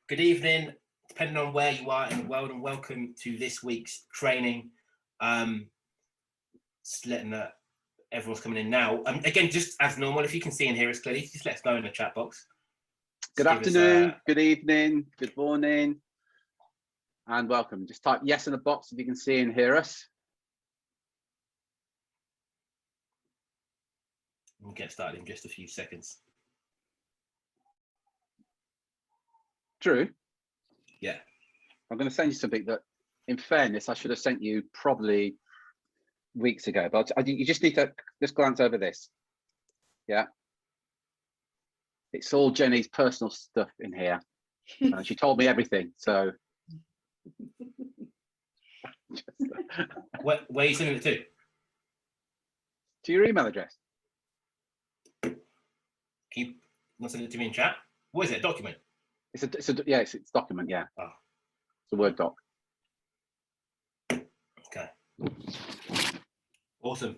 good evening, depending on where you are in the world, and welcome to this week's training. Just letting everyone's coming in now. Again, just as normal, if you can see and hear us clearly, just let us know in the chat box. Good afternoon, good evening, good morning, and welcome. Just type yes in the box if you can see and hear us. We'll get started in just a few seconds. Drew? Yeah. I'm going to send you something that, in fairness, I should have sent you probably weeks ago, but you just need to just glance over this. Yeah. It's all Jenny's personal stuff in here. She told me everything, so. Where are you sending it to? To your email address. Can you not send it to me in chat? What is it, a document? It's a document, yeah. Oh. It's a Word doc. Okay. Awesome.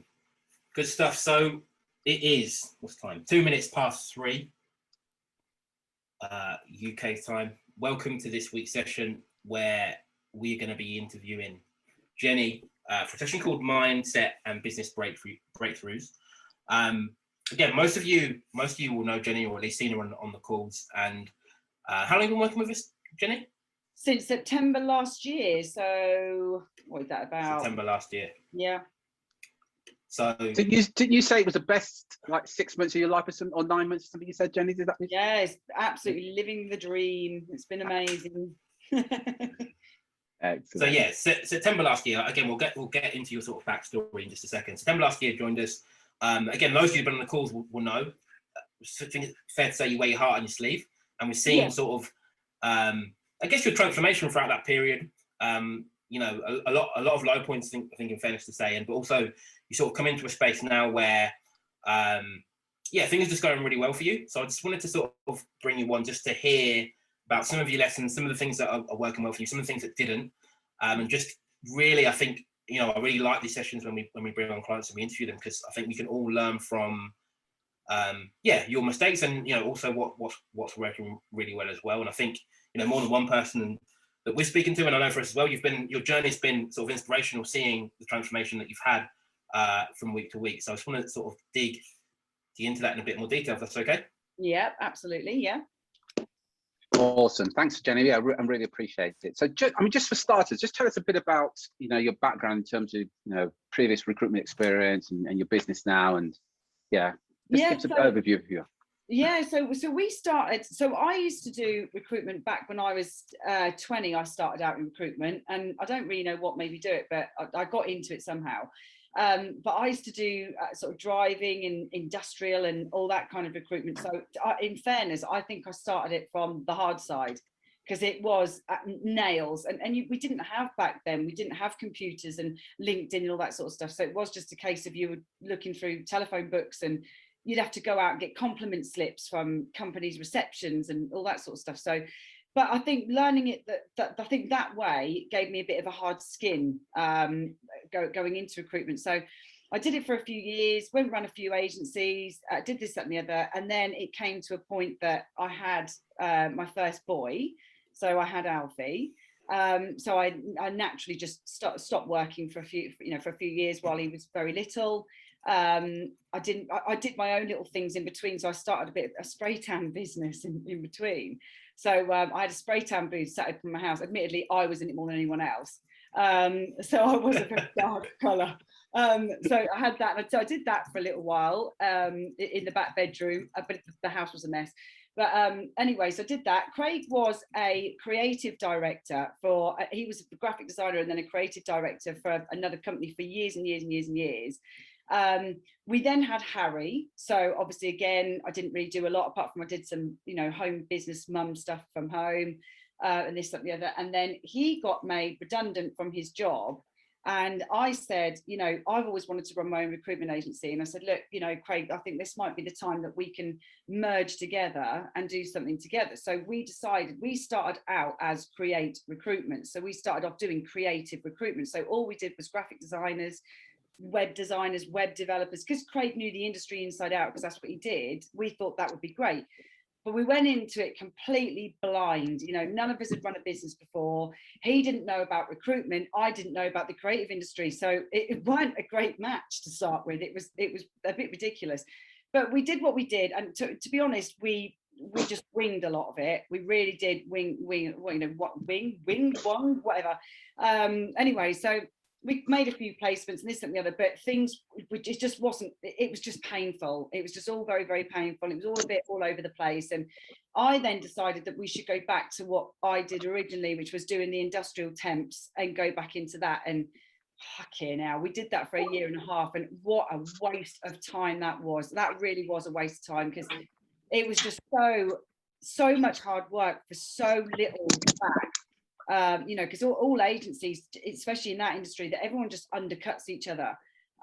Good stuff. So it is, what's the time? 2 minutes past 3 UK time. Welcome to this week's session where we're going to be interviewing Jenny for a session called Mindset and Business Breakthroughs. Again, most of you will know Jenny, or at least seen her on the calls. And how long have you been working with us, Jenny? Since September last year. So what is that about? September last year. Yeah. So didn't you say it was the best like 6 months of your life or 9 months or something you said, Jenny? Did that? Yeah, it's absolutely living the dream. It's been amazing. Excellent. So yeah, September last year. Again, we'll get into your sort of backstory in just a second. September last year joined us. Again, those of you who've been on the calls will know. I think it's fair to say you wear your heart on your sleeve, and we're seeing sort of, I guess, your transformation throughout that period. You know, a lot of low points. I think in fairness to say, but also you sort of come into a space now where, things are just going really well for you. So I just wanted to sort of bring you on just to hear about some of your lessons, some of the things that are working well for you, some of the things that didn't, and just really, I think, you know, I really like these sessions when we bring on clients and we interview them, because I think we can all learn from, your mistakes, and you know, also what's working really well as well. And I think, you know, more than one person that we're speaking to, and I know for us as well, your journey's been sort of inspirational, seeing the transformation that you've had from week to week. So I just want to sort of dig into that in a bit more detail, if that's okay. Yeah, absolutely. Yeah. Awesome. Thanks, Jenny. Yeah, I really appreciate it. So, just for starters, just tell us a bit about, you know, your background in terms of, you know, previous recruitment experience and your business now, and give us an overview of you. Yeah, so we started. So I used to do recruitment back when I was 20. I started out in recruitment, and I don't really know what made me do it, but I got into it somehow. But I used to do sort of driving and industrial and all that kind of recruitment. So in fairness, I think I started it from the hard side, because it was nails, and we didn't have back then, we didn't have computers and LinkedIn and all that sort of stuff. So it was just a case of you were looking through telephone books, and you'd have to go out and get compliment slips from companies' receptions and all that sort of stuff. So, but I think learning it I think that way gave me a bit of a hard skin going into recruitment. So I did it for a few years, went around a few agencies, did this, that and the other. And then it came to a point that I had my first boy. So I had Alfie. So I naturally just stopped working for a few years while he was very little. I did my own little things in between. So I started a bit of a spray tan business in between. So I had a spray tan booth set up in my house. Admittedly, I was in it more than anyone else. So I was a very dark colour. So I had that. So I did that for a little while in the back bedroom, but the house was a mess. But anyway, so I did that. Craig was a creative director he was a graphic designer and then a creative director for another company for years and years and years and years. We then had Harry. So obviously, again, I didn't really do a lot apart from I did some, you know, home business mum stuff from home and this, that, and the other. And then he got made redundant from his job. And I said, you know, I've always wanted to run my own recruitment agency. And I said, look, you know, Craig, I think this might be the time that we can merge together and do something together. So we decided, we started out as Create Recruitment. So we started off doing creative recruitment. So all we did was graphic designers, web developers, because Craig knew the industry inside out, because that's what he did. We thought that would be great. but we went into it completely blind. You know, none of us had run a business before. He didn't know about recruitment. I didn't know about the creative industry. So it weren't a great match to start with. It was a bit ridiculous, but we did what we did. And to be honest, we just winged a lot of it. We really did wing, you know, whatever. Anyway, so we made a few placements and this and the other, but things, it just wasn't, it was just painful. It was just all very, very painful. It was all a bit all over the place. And I then decided that we should go back to what I did originally, which was doing the industrial temps, and go back into that. And fucking hell, we did that for a year and a half. And what a waste of time that was. That really was a waste of time, because it was just so much hard work for so little back. You know, because all agencies, especially in that industry, that everyone just undercuts each other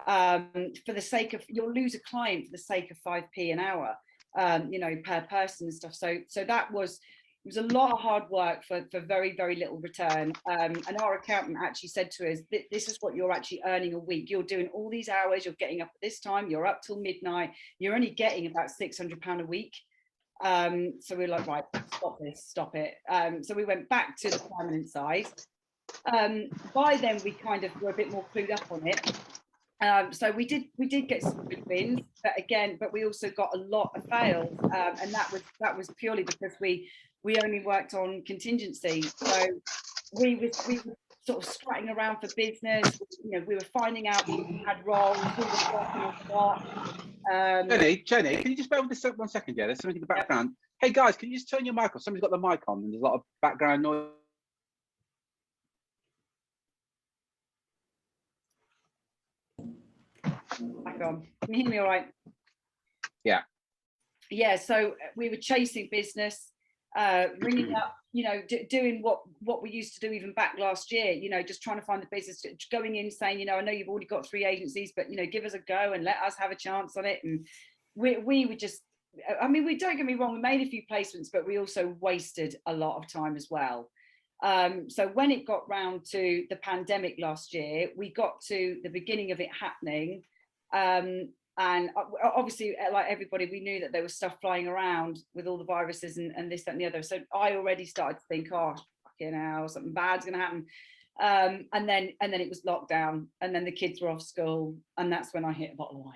for the sake of, you'll lose a client for the sake of 5p an hour, you know, per person and stuff. So that was, it was a lot of hard work for very, very little return. And our accountant actually said to us, this is what you're actually earning a week. You're doing all these hours, you're getting up at this time, you're up till midnight, you're only getting about £600 a week. So we were like, right, stop it. So we went back to the permanent side. By then we kind of were a bit more clued up on it. So we did get some good wins, but we also got a lot of fails, and that was purely because we only worked on contingency. So we were sort of scratching around for business. You know, we were finding out people had wrong. We were working on what. Jenny, can you just bear with us 1 second? Yeah, there's something in the background. Hey guys, can you just turn your mic off? Somebody's got the mic on and there's a lot of background noise. Back on. Can you hear me all right? Yeah. Yeah, so we were chasing business, ringing up, you know, doing what we used to do even back last year, you know, just trying to find the business, going in saying, you know, I know you've already got 3 agencies, but, you know, give us a go and let us have a chance on it. And we were just, I mean, we don't get me wrong, we made a few placements, but we also wasted a lot of time as well. So when it got round to the pandemic last year, we got to the beginning of it happening. And obviously, like everybody, we knew that there was stuff flying around with all the viruses and this, that, and the other. So I already started to think, oh, fucking hell, something bad's going to happen. And then it was lockdown, and then the kids were off school, and that's when I hit a bottom line.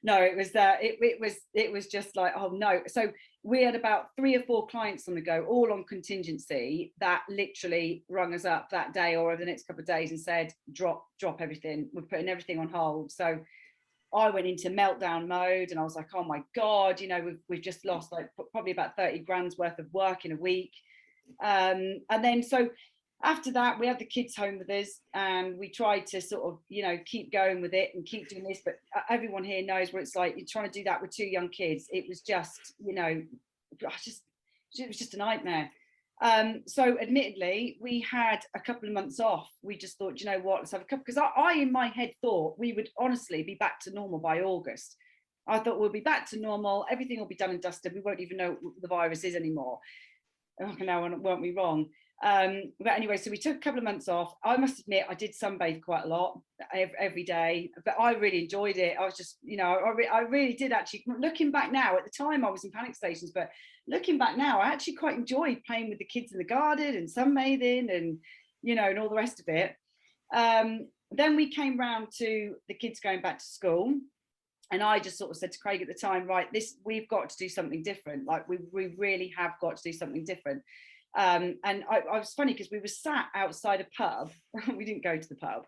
No, it was just like, oh no. So we had about 3 or 4 clients on the go, all on contingency, that literally rung us up that day or over the next couple of days and said, drop everything. We're putting everything on hold. So I went into meltdown mode, and I was like, oh my God, you know, we've just lost like probably about 30 grand's worth of work in a week. And then so after that, we had the kids home with us, and we tried to sort of, you know, keep going with it and keep doing this. But everyone here knows what it's like. You're trying to do that with 2 young kids. It was just, you know, it was just a nightmare. So admittedly, we had a couple of months off. We just thought, you know what, let's have a couple, because I in my head thought we would honestly be back to normal by August. I thought we'll be back to normal, everything will be done and dusted, we won't even know what the virus is anymore. Oh, now weren't we wrong? But anyway, so we took a couple of months off. I must admit, I did sunbathe quite a lot every day, but I really enjoyed it. I was just, you know, I really did actually. Looking back now, at the time I was in panic stations, but looking back now, I actually quite enjoyed playing with the kids in the garden and sunbathing and, you know, and all the rest of it. Then we came round to the kids going back to school. And I just sort of said to Craig at the time, right, we've got to do something different. Like we really have got to do something different. And I was funny because we were sat outside a pub. We didn't go to the pub.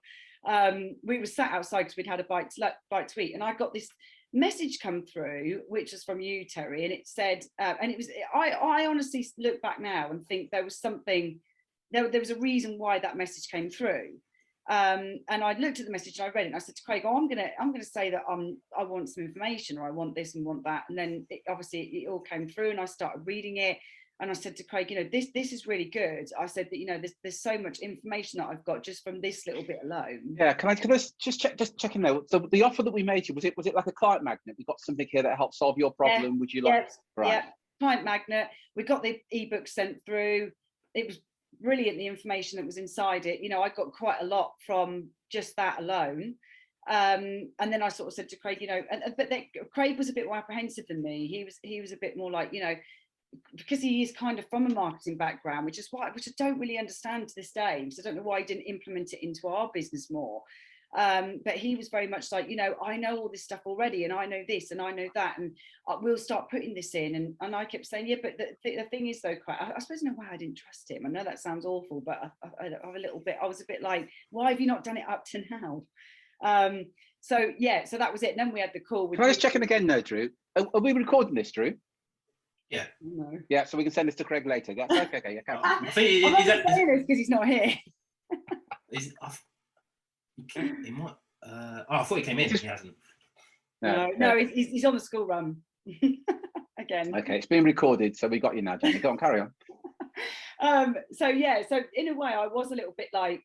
We were sat outside because we'd had a bite to eat. And I got this message come through, which was from you, Terry. And it said, and it was, I honestly look back now and think there was something, there was a reason why that message came through. And I looked at the message and I read it and I said to Craig, oh, I'm gonna say that I want some information, or I want this and want that. And then obviously it all came through and I started reading it. And I said to Craig, you know, this is really good. I said that, you know, there's so much information that I've got just from this little bit alone. Yeah, can I just check in there? So the offer that we made you, was it like a client magnet? We got something here that helps solve your problem. Yeah, would you like? Yeah, right. Yeah, client magnet. We got the ebook sent through. It was brilliant, the information that was inside it. You know, I got quite a lot from just that alone. And then I sort of said to Craig, you know, but Craig was a bit more apprehensive than me. He was a bit more like, you know, because he is kind of from a marketing background, which I don't really understand to this day. So I don't know why he didn't implement it into our business more. But he was very much like, I know all this stuff already, and I know this and I know that, and we'll start putting this in. And I kept saying, yeah, but the thing is though, I suppose in a way I didn't trust him. I know that sounds awful, but I was a bit like, why have you not done it up to now? So that was it. And then we had the call. Can I just check in again though, Drew? Are we recording this, Drew? Yeah. No. Yeah, so we can send this to Craig later. Yeah, okay. Yeah, I'm not saying this because he's not here. He might. I thought he came in. He hasn't. No, he's on the school run again. Okay, it's being recorded, so we got you now, Jenny. Go on, carry on. So in a way I was a little bit like,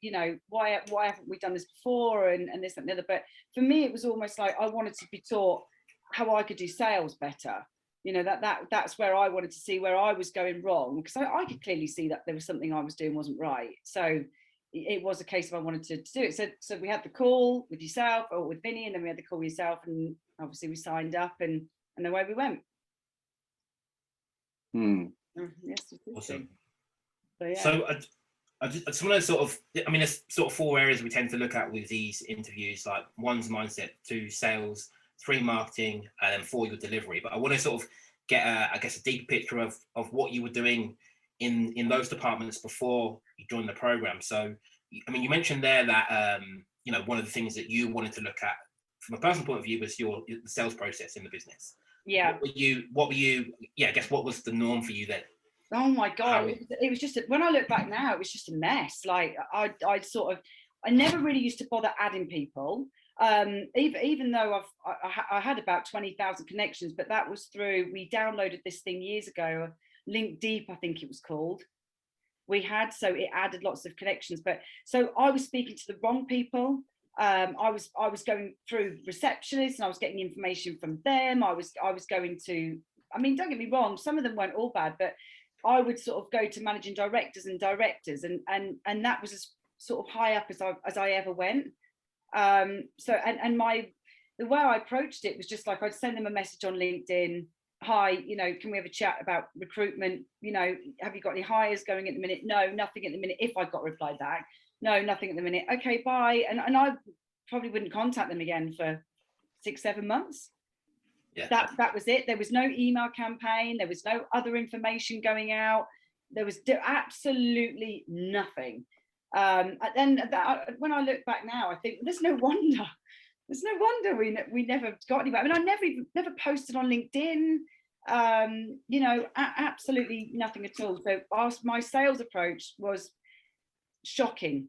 why haven't we done this before, and this and the other. But for me it was almost like I wanted to be taught how I could do sales better. That's where I wanted to see where I was going wrong, because I could clearly see that there was something I was doing wasn't right. So it was a case of I wanted to do it. So we had the call with yourself, or with Vinny, and then we had the call with yourself, and obviously we signed up, and away we went. Yes, awesome. So, yeah. So I just want to sort of, there's sort of 4 areas we tend to look at with these interviews. Like 1's mindset, 2 sales, 3 marketing, and then 4 your delivery. But I want to sort of get a deeper picture of what you were doing in those departments before you joined the program. So you mentioned there that one of the things that you wanted to look at from a personal point of view was the sales process in the business. Yeah. What were you I guess what was the norm for you then? Oh my God, it was just, when I look back now, it was just a mess. Like I never really used to bother adding people. Even though I had about 20,000 connections, but that was through, we downloaded this thing years ago, Link Deep, I think it was called. So it added lots of connections, but so I was speaking to the wrong people. I was going through receptionists, and I was getting information from them. I was going to, don't get me wrong, some of them weren't all bad, but I would sort of go to managing directors, and that was as sort of high up as I ever went. The way I approached it was just like, I'd send them a message on LinkedIn. Hi, can we have a chat about recruitment? Have you got any hires going at the minute? No, nothing at the minute. If I got replied back, no, nothing at the minute. Okay, bye. And I probably wouldn't contact them again for 6-7 months. Yeah. That was it. There was no email campaign. There was no other information going out. There was absolutely nothing. And then when I look back now, I think there's no wonder. There's no wonder we never got anywhere. I never posted on LinkedIn. Absolutely nothing at all. So my sales approach was shocking.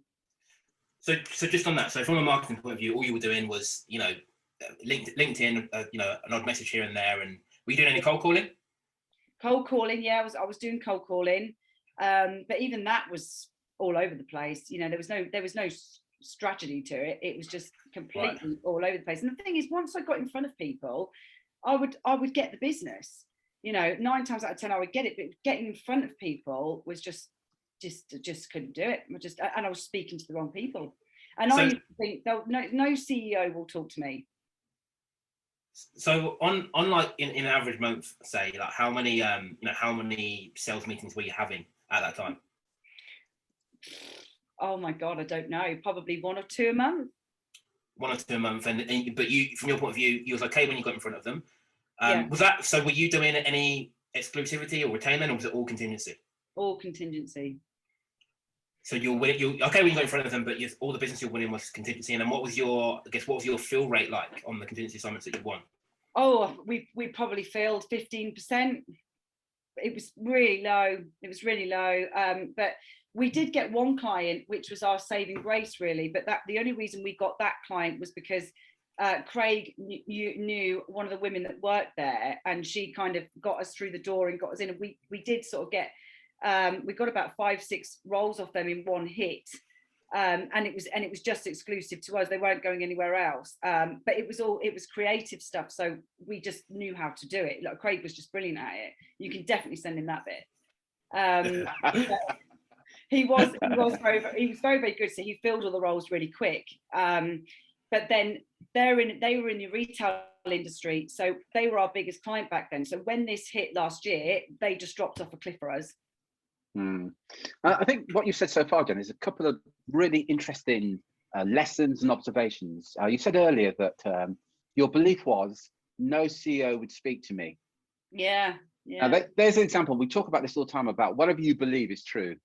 So just on that, so from a marketing point of view, all you were doing was, LinkedIn, an odd message here and there. And were you doing any cold calling? Cold calling, yeah, I was doing cold calling. But even that was all over the place. There was no strategy to it. It was just completely all over the place. And the thing is, once I got in front of people, I would get the business. 9 times out of 10 I would get it, but getting in front of people was just couldn't do it. And I was speaking to the wrong people. And I used to think, no CEO will talk to me. So on like in an average month, say, like how many sales meetings were you having at that time? Oh my God, I don't know. Probably 1 or 2 a month. 1 or 2 a month, but you, from your point of view, you was okay when you got in front of them. Yeah. Was that so? Were you doing any exclusivity or retainment, or was it all contingency? All contingency. So you're okay when you got in front of them, but all the business you're winning was contingency. And then what was your fill rate like on the contingency assignments that you won? Oh, we probably filled 15%. It was really low. But we did get one client, which was our saving grace, really. But the only reason we got that client was because Craig knew one of the women that worked there, and she kind of got us through the door and got us in. And we did sort of get, we got about 5-6 roles off them in one hit. And it was just exclusive to us. They weren't going anywhere else. But it was creative stuff. So we just knew how to do it. Like, Craig was just brilliant at it. You can definitely send him that bit. He was very, very good. So he filled all the roles really quick. but then they were in the retail industry, so they were our biggest client back then. So when this hit last year, they just dropped off a cliff for us. I think what you've said so far, Jen, is a couple of really interesting lessons and observations. You said earlier that your belief was no CEO would speak to me. Yeah. There's an example. We talk about this all the time about whatever you believe is true.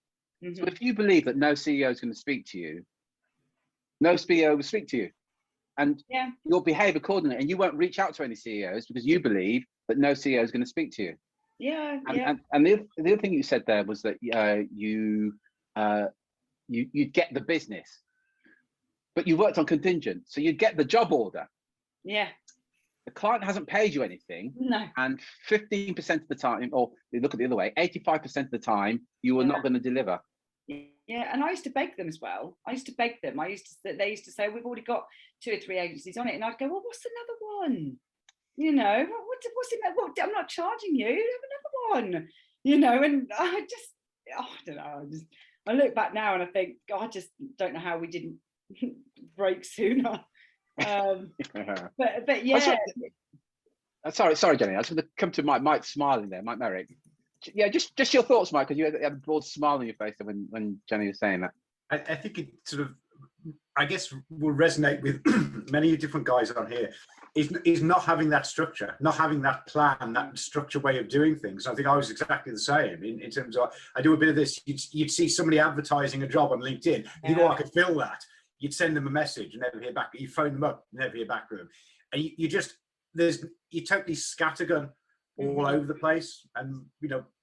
So if you believe that no CEO is going to speak to you, no CEO will speak to you, and you'll behave accordingly, and you won't reach out to any CEOs because you believe that no CEO is going to speak to you. And the other thing you said there was that you get the business, but you worked on contingent, so you get the job order. The client hasn't paid you anything, and 15% of the time, or you look at the other way, 85% of the time, you were not going to deliver. And I used to beg them as well. They used to say, we've already got 2 or 3 agencies on it, and I'd go, well, what's another one? You know, what's in that? What, I'm not charging you. Have another one. You know, and I don't know. I look back now and I think, God, I just don't know how we didn't break sooner. But yeah. Sorry, Jenny. I was going to come to Mike smiling there, Mike Merrick. Yeah, just your thoughts, Mike, because you had a broad smile on your face when Jenny was saying that. I think it sort of, I guess, will resonate with many different guys on here. Is not having that structure, not having that plan, that structure way of doing things. I think I was exactly the same in terms of, I do a bit of this. You'd see somebody advertising a job on LinkedIn. You go, I could fill that. You'd send them a message and never hear back. You phone them up, never hear back from them. And you totally scattergun all over the place. And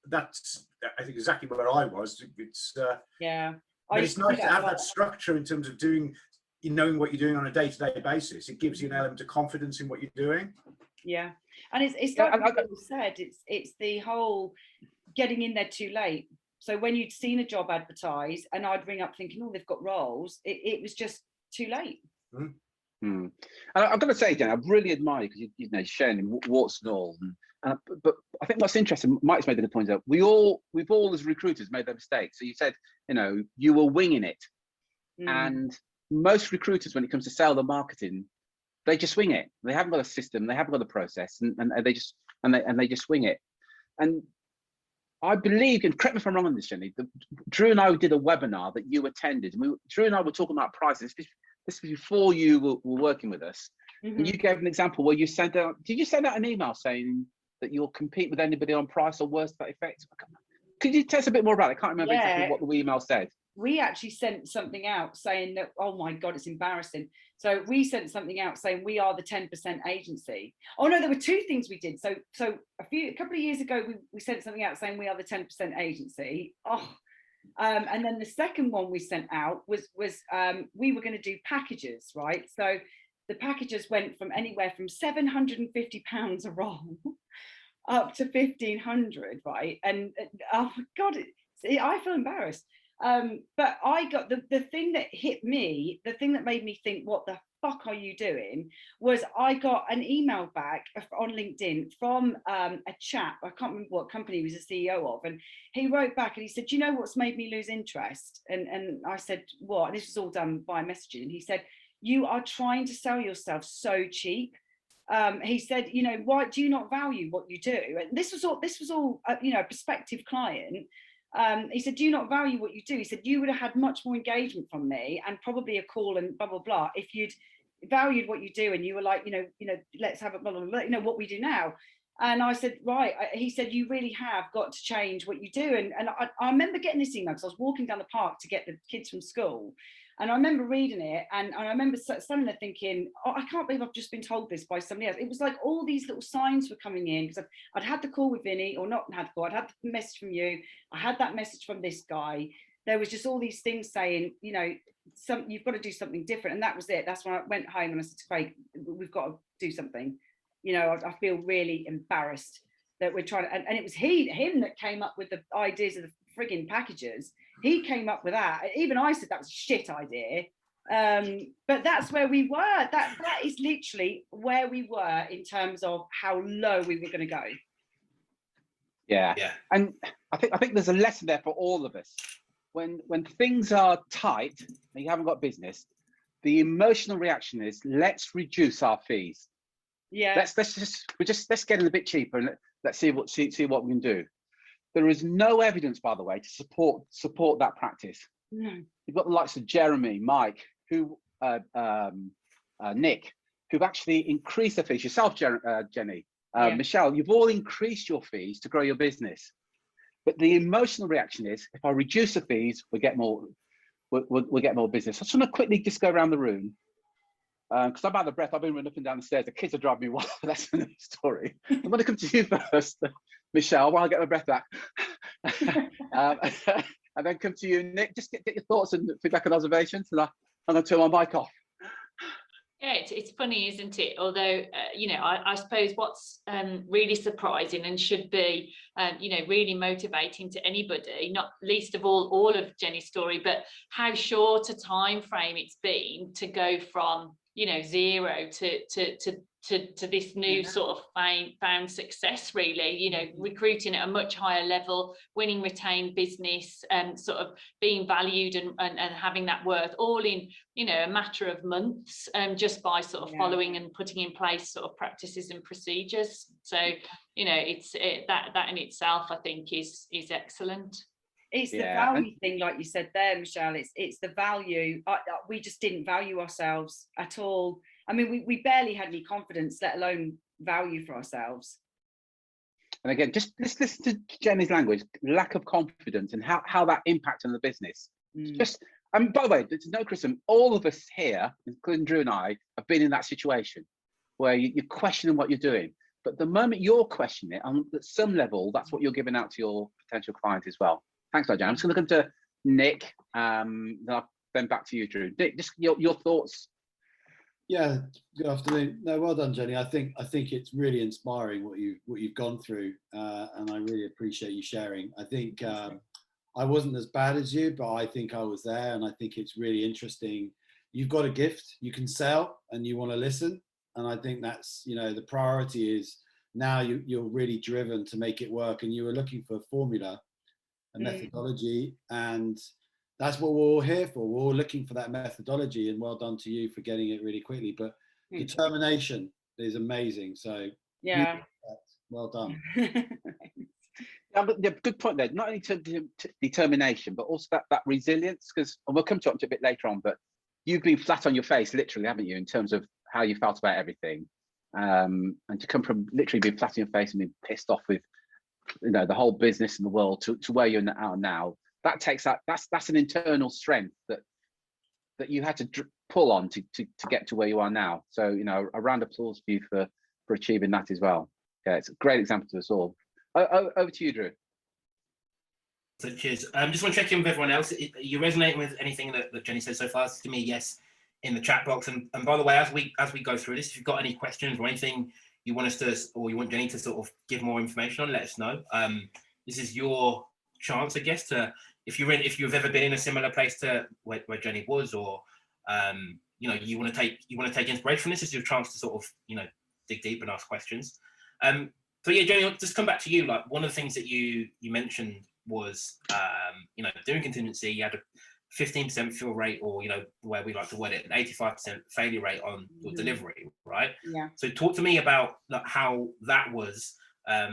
that's, I think, exactly where I was. It's but it's nice to have that structure in terms of doing, knowing what you're doing on a day-to-day basis. It gives you an element of confidence in what you're doing. And it's like what you said, it's the whole getting in there too late. So when you'd seen a job advertised and I'd ring up thinking, oh, they've got roles, it was just too late. And I've got to say, Jen, I really admire you because you're sharing warts and all. But I think what's interesting, Mike's made the good point that we've all as recruiters made that mistake. So you said, you were winging it, and most recruiters, when it comes to sales or marketing, they just wing it. They haven't got a system, they haven't got a process, and they just wing it. And I believe, and correct me if I'm wrong on this, Jenny, Drew and I did a webinar that you attended. Drew and I were talking about prices. This was before you were working with us. And you gave an example where you sent out, did you send out an email saying that you'll compete with anybody on price or worse to that effect? Could you tell us a bit more about it? I can't remember exactly what the email said. We actually sent something out saying that, oh my God, it's embarrassing. So we sent something out saying we are the 10% agency. Oh no, there were 2 things we did. So a couple of years ago, we sent something out saying we are the 10% agency. And then the second one we sent out was we were going to do packages, right? So the packages went from anywhere from £750 a roll up to 1,500, right? And oh my God, I feel embarrassed. But I got the thing that hit me, the thing that made me think, what the fuck are you doing, was I got an email back on LinkedIn from a chap, I can't remember what company he was a CEO of, and he wrote back and he said, you know what's made me lose interest? And I said, what? And this was all done by messaging. And he said, you are trying to sell yourself so cheap. He said, why do you not value what you do? And this was all a prospective client. He said, do you not value what you do? He said, you would have had much more engagement from me and probably a call and blah, blah, blah, if you'd valued what you do and you were like, let's have a blah, blah, blah, what we do now. And I said, right. He said, you really have got to change what you do. And I remember getting this email because I was walking down the park to get the kids from school. And I remember reading it and I remember standing there thinking, oh, I can't believe I've just been told this by somebody else. It was like all these little signs were coming in because I'd had the call with Vinny, or not had the call, I'd had the message from you. I had that message from this guy. There was just all these things saying, you've got to do something different. And that was it. That's when I went home and I said to Craig, we've got to do something. I feel really embarrassed that we're trying to, and it was him that came up with the ideas of the frigging packages. He came up with that. Even I said that was a shit idea. But that's where we were. That is literally where we were in terms of how low we were going to go. Yeah. And I think there's a lesson there for all of us. When things are tight and you haven't got business, the emotional reaction is, let's reduce our fees. Yeah. Let's get it a bit cheaper and let's see what we can do. There is no evidence, by the way, to support that practice. No. You've got the likes of Jeremy, Mike, Nick, who've actually increased their fees. Yourself, Jenny, Yeah. Michelle, you've all increased your fees to grow your business. But the emotional reaction is, if I reduce the fees, we'll get more business. I just want to quickly just go around the room, because I'm out of breath. I've been running up and down the stairs. The kids are driving me wild. That's another story. I'm going to come to you first, Michelle, while I get my breath back. And then come to you, Nick. Just get your thoughts and feedback and observations, and I'm going to turn my mic off. Yeah, it's funny, isn't it? Although, I suppose what's really surprising and should be, really motivating to anybody, not least of all of Jenny's story, but how short a time frame it's been to go from, zero to this new sort of found success, really, recruiting at a much higher level, winning retained business, sort of being valued and having that worth all in, a matter of months, just by sort of following and putting in place sort of practices and procedures. So, that in itself, I think is excellent. It's the value thing, like you said there, Michelle. It's the value. We just didn't value ourselves at all. I mean, we barely had any confidence, let alone value for ourselves. And again, just listen to Jenny's language, lack of confidence, and how that impacts on the business. Just, and by the way, there's no criticism. All of us here, including Drew and I, have been in that situation where you're questioning what you're doing. But the moment you're questioning it, at some level, that's what you're giving out to your potential client as well. Thanks, Jen. I'm just going to come to Nick, then back to you, Drew. Nick, just your thoughts. Yeah, good afternoon. No, well done, Jenny. I think it's really inspiring what you've gone through, and I really appreciate you sharing. I think I wasn't as bad as you, but I think I was there, and I think it's really interesting. You've got a gift, you can sell, and you want to listen, and I think that's the priority is now you're really driven to make it work, and you were looking for a formula, a methodology, and that's what we're all here for. We're all looking for that methodology, and well done to you for getting it really quickly. But determination is amazing. So yeah, well done. But good point there. Not only determination, but also that resilience. Because we'll come to it a bit later on. But you've been flat on your face, literally, haven't you, in terms of how you felt about everything, and to come from literally being flat on your face and being pissed off with the whole business in the world to where you're now. That takes that's an internal strength that you had to pull on to get to where you are now. So a round of applause for you for achieving that as well. Yeah, it's a great example to us all. Over to you, Drew. So cheers. Just want to check in with everyone else. Are you resonating with anything that Jenny said so far? To me, yes, in the chat box. And by the way, as we go through this, if you've got any questions or anything you want us to, or you want Jenny to sort of give more information on, let us know. This is your chance, I guess, to if you've ever been in a similar place to where Jenny was, or you want to take inspiration from this. This is your chance to sort of dig deep and ask questions. So yeah, Jenny, I'll just come back to you. Like, one of the things that you mentioned was doing contingency. You had a 15% fill rate, or where we like to word it, an 85% failure rate on your delivery, right? Yeah. So talk to me about how that was. I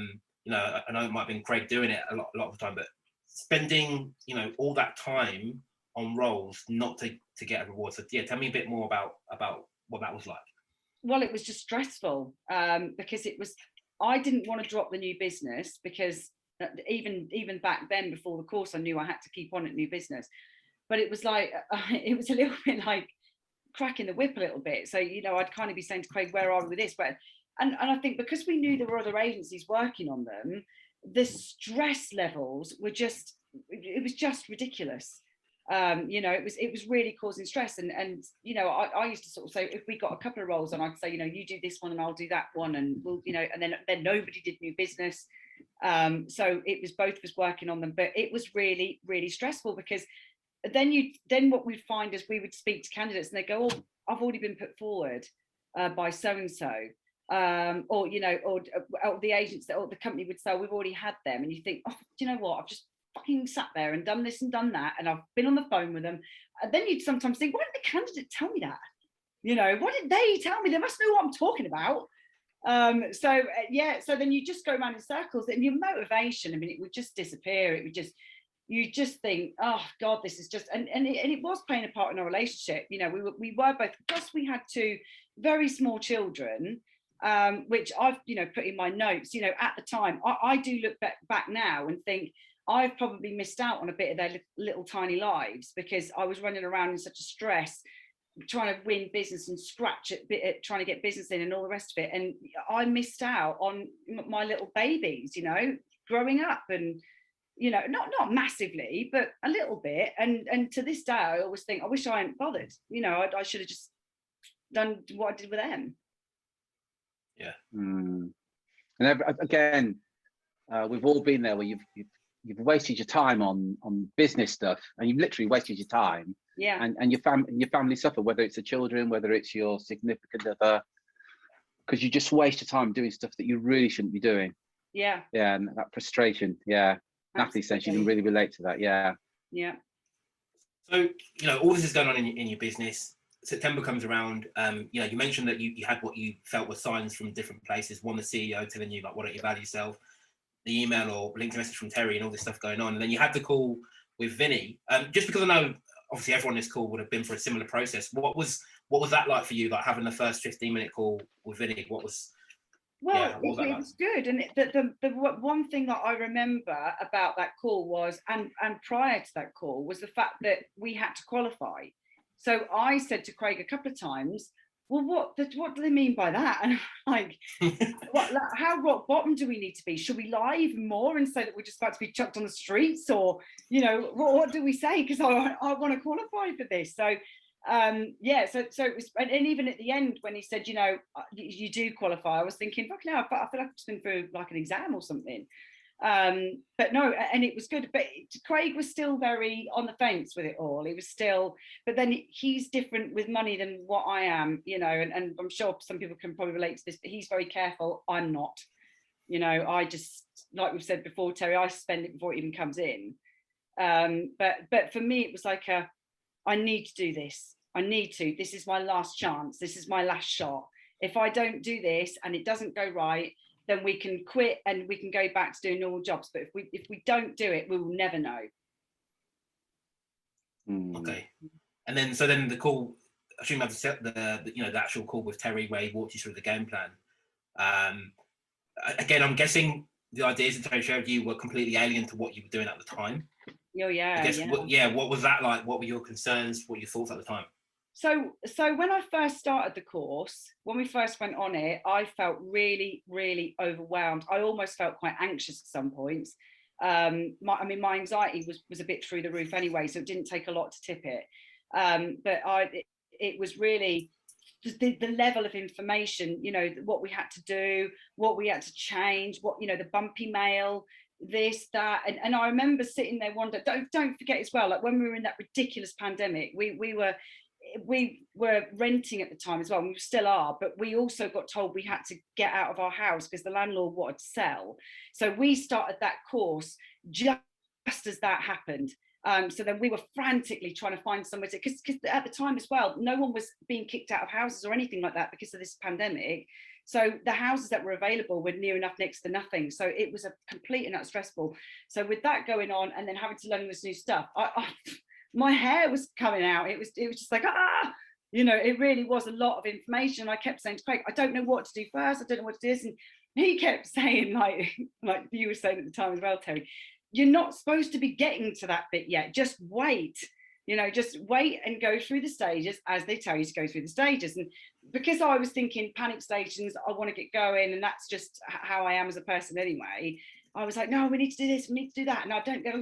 know it might have been Craig doing it a lot of the time, but spending all that time on roles not to get a reward. So yeah, tell me a bit more about what that was like. Well, it was just stressful, because I didn't want to drop the new business, because even back then, before the course, I knew I had to keep on at new business. But it was like it was a little bit like cracking the whip a little bit. So I'd kind of be saying to Craig, where are we with this? But and I think because we knew there were other agencies working on them, the stress levels were it was just ridiculous. It was really causing stress, and I used to sort of say, if we got a couple of roles on, I'd say, you do this one and I'll do that one, and we'll and then nobody did new business. So it was both of us working on them, but it was really, really stressful, because then what we'd find is we would speak to candidates and they go, oh, I've already been put forward by so and so, or the agents or the company would say, we've already had them, and you think, oh, do you know what, fucking sat there and done this and done that, and I've been on the phone with them. And then you'd sometimes think, why didn't the candidate tell me that? You know, why didn't they tell me? They must know what I'm talking about. So then you just go around in circles, and your motivation, I mean, it would just disappear. It would just, you just think, oh God, this is just, and it was playing a part in our relationship. You know, we were both, plus we had two very small children, which I've, you know, put in my notes. You know, at the time, I do look back now and think I've probably missed out on a bit of their little tiny lives, because I was running around in such a stress, trying to win business and scratch at trying to get business in and all the rest of it. And I missed out on my little babies, you know, growing up, and, you know, not massively, but a little bit. And to this day, I always think, I wish I hadn't bothered. You know, I should have just done what I did with them. Yeah. And again, we've all been there where you've wasted your time on business stuff, and you've literally wasted your time. Yeah. And your family suffer, whether it's the children, whether it's your significant other, because you just waste your time doing stuff that you really shouldn't be doing. Yeah. Yeah, and that frustration. Yeah. Natalie says you can really relate to that. Yeah. Yeah. So, you know, all this is going on in your business. September comes around. You know, you mentioned that you had what you felt were signs from different places. One, the CEO telling you, like, why don't you value yourself? The email or LinkedIn message from Terry and all this stuff going on. And then you had the call with Vinny. Just because I know, obviously, everyone on this call would have been for a similar process. What was that like for you, like having the first 15-minute call with Vinny? What was Well, what was that it like? was good. And the one thing that I remember about that call was, and prior to that call, was the fact that we had to qualify. So I said to Craig a couple of times, well, what do they mean by that? And I'm like, how rock bottom do we need to be? Should we lie even more and say that we're just about to be chucked on the streets? Or, you know, what do we say? Because I want to qualify for this. So so it was, and even at the end when he said, you know, you do qualify, I was thinking, fucking hell, I feel like I've just been through like an exam or something. But no, and it was good. But Craig was still very on the fence with it all. He was still, but then he's different with money than what I am, you know, and I'm sure some people can probably relate to this, but he's very careful. I'm not, you know, I just, like we've said before, Terry, I spend it before it even comes in. But for me, it was like I need to do this. I need to. This is my last chance. This is my last shot. If I don't do this and it doesn't go right, then we can quit and we can go back to doing normal jobs. But if we don't do it, we will never know. Okay. And then then the call, I assume you have the actual call with Terry where he walked you through the game plan. Again, I'm guessing the ideas that Terry shared with you were completely alien to what you were doing at the time. Oh yeah. I guess, what was that like? What were your concerns? What were your thoughts at the time? So when I first started the course, when we first went on it, I felt really, really overwhelmed. I almost felt quite anxious at some points. My anxiety was a bit through the roof anyway, so it didn't take a lot to tip it. But it was really the level of information, you know, what we had to do, what we had to change, what, you know, the bumpy mail, this, that, and I remember sitting there wondering, don't forget as well, like when we were in that ridiculous pandemic, we were renting at the time as well, and we still are, but we also got told we had to get out of our house because the landlord wanted to sell. So we started that course just as that happened. So then we were frantically trying to find somewhere to, because at the time as well, no one was being kicked out of houses or anything like that because of this pandemic. So the houses that were available were near enough next to nothing. So it was a complete and utter stressful. So with that going on and then having to learn this new stuff, my hair was coming out. It was just like, you know, it really was a lot of information. I kept saying to Craig, I don't know what to do first. I don't know what to do this. And he kept saying, like you were saying at the time as well, Terry, you're not supposed to be getting to that bit yet. Just wait, you know, just wait and go through the stages as they tell you to go through the stages. And because I was thinking panic stations, I want to get going. And that's just how I am as a person anyway. I was like, no, we need to do this, we need to do that. And I don't get,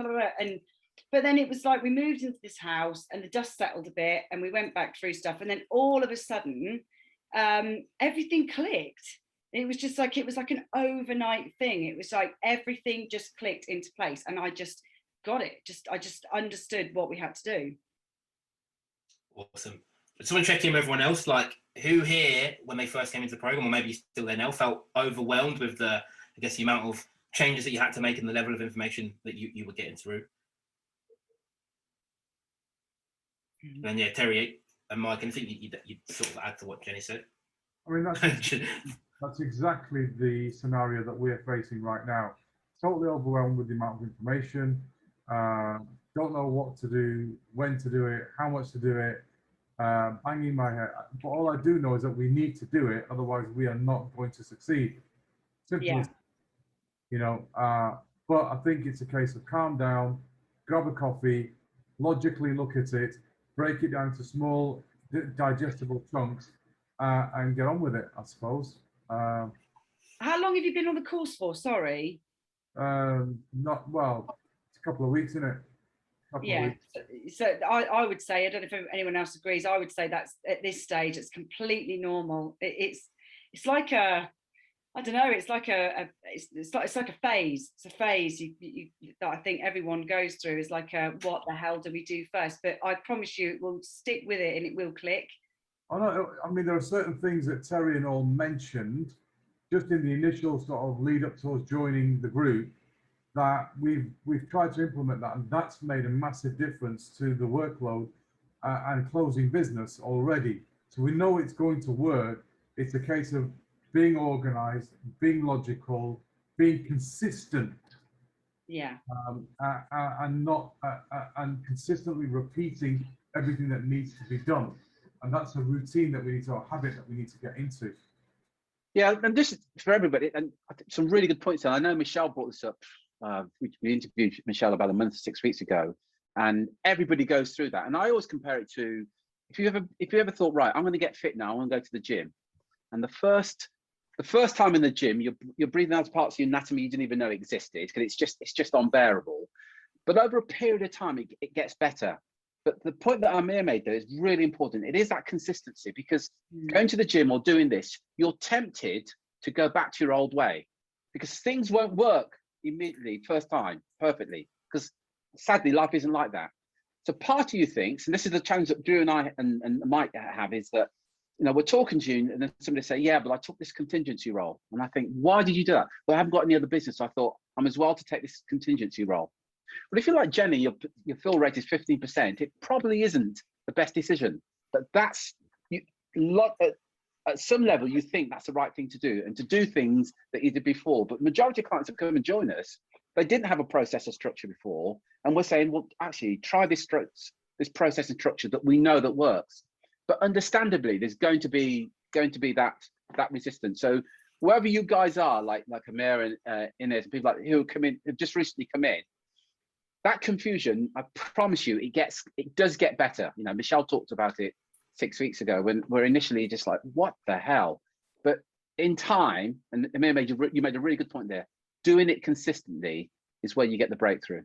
but then it was like we moved into this house and the dust settled a bit and we went back through stuff. And then all of a sudden, everything clicked. It was just like, it was like an overnight thing. It was like everything just clicked into place and I just got it. I just understood what we had to do. Awesome. But someone check in with everyone else, like who here, when they first came into the program, or maybe still there now, felt overwhelmed with the amount of changes that you had to make in the level of information that you were getting through? And yeah, Terry and Mike, anything you'd sort of add to what Jenny said? I mean, that's exactly the scenario that we're facing right now. Totally overwhelmed with the amount of information. Don't know what to do, when to do it, how much to do it. Banging my head. But all I do know is that we need to do it, otherwise we are not going to succeed. Simple as, you know. But I think it's a case of calm down, grab a coffee, logically look at it, break it down to small, digestible chunks, and get on with it, I suppose. How long have you been on the course for? Sorry. Not well. It's a couple of weeks, isn't it? Yeah. So I would say, I don't know if anyone else agrees. I would say that's at this stage, it's completely normal. It's like a, I don't know. It's like it's like a phase. It's a phase that I think everyone goes through. Is like a, what the hell do we do first? But I promise you, we'll stick with it and it will click. I mean, there are certain things that Terry and all mentioned just in the initial sort of lead up towards joining the group that we've tried to implement that, and that's made a massive difference to the workload and closing business already. So we know it's going to work. It's a case of being organized, being logical, being consistent. Yeah. And not and consistently repeating everything that needs to be done. And that's a routine that we need to, a habit that we need to get into. Yeah, and this is for everybody, and I think some really good points. And I know Michelle brought this up. We interviewed Michelle about a month, 6 weeks ago, and everybody goes through that. And I always compare it to if you ever thought, right, I'm going to get fit now, I'm going to go to the gym, and the first time in the gym, you're breathing out parts of your anatomy you didn't even know existed because it's just unbearable. But over a period of time, it gets better. But the point that Amir made there is really important. It is that consistency, because going to the gym or doing this, you're tempted to go back to your old way because things won't work immediately, first time, perfectly. Because sadly, life isn't like that. So part of you thinks, and this is the challenge that Drew and I and Mike have, is that, you know, we're talking to you and then somebody say, yeah, but I took this contingency role. And I think, why did you do that? Well, I haven't got any other business. So I thought I'm as well to take this contingency role. But if you're like Jenny, your fill rate is 15%, it probably isn't the best decision. But that's, at some level, you think that's the right thing to do, and to do things that you did before. But majority of clients that come and join us, they didn't have a process or structure before. And we're saying, well, actually, try this process and structure that we know that works. But understandably, there's going to be that resistance. So wherever you guys are, like Amir and Inez, and people like who come in, have just recently come in, that confusion, I promise you, it does get better. You know, Michelle talked about it 6 weeks ago when we're initially just like, what the hell? But in time, and Amir you made a really good point there, doing it consistently is where you get the breakthrough.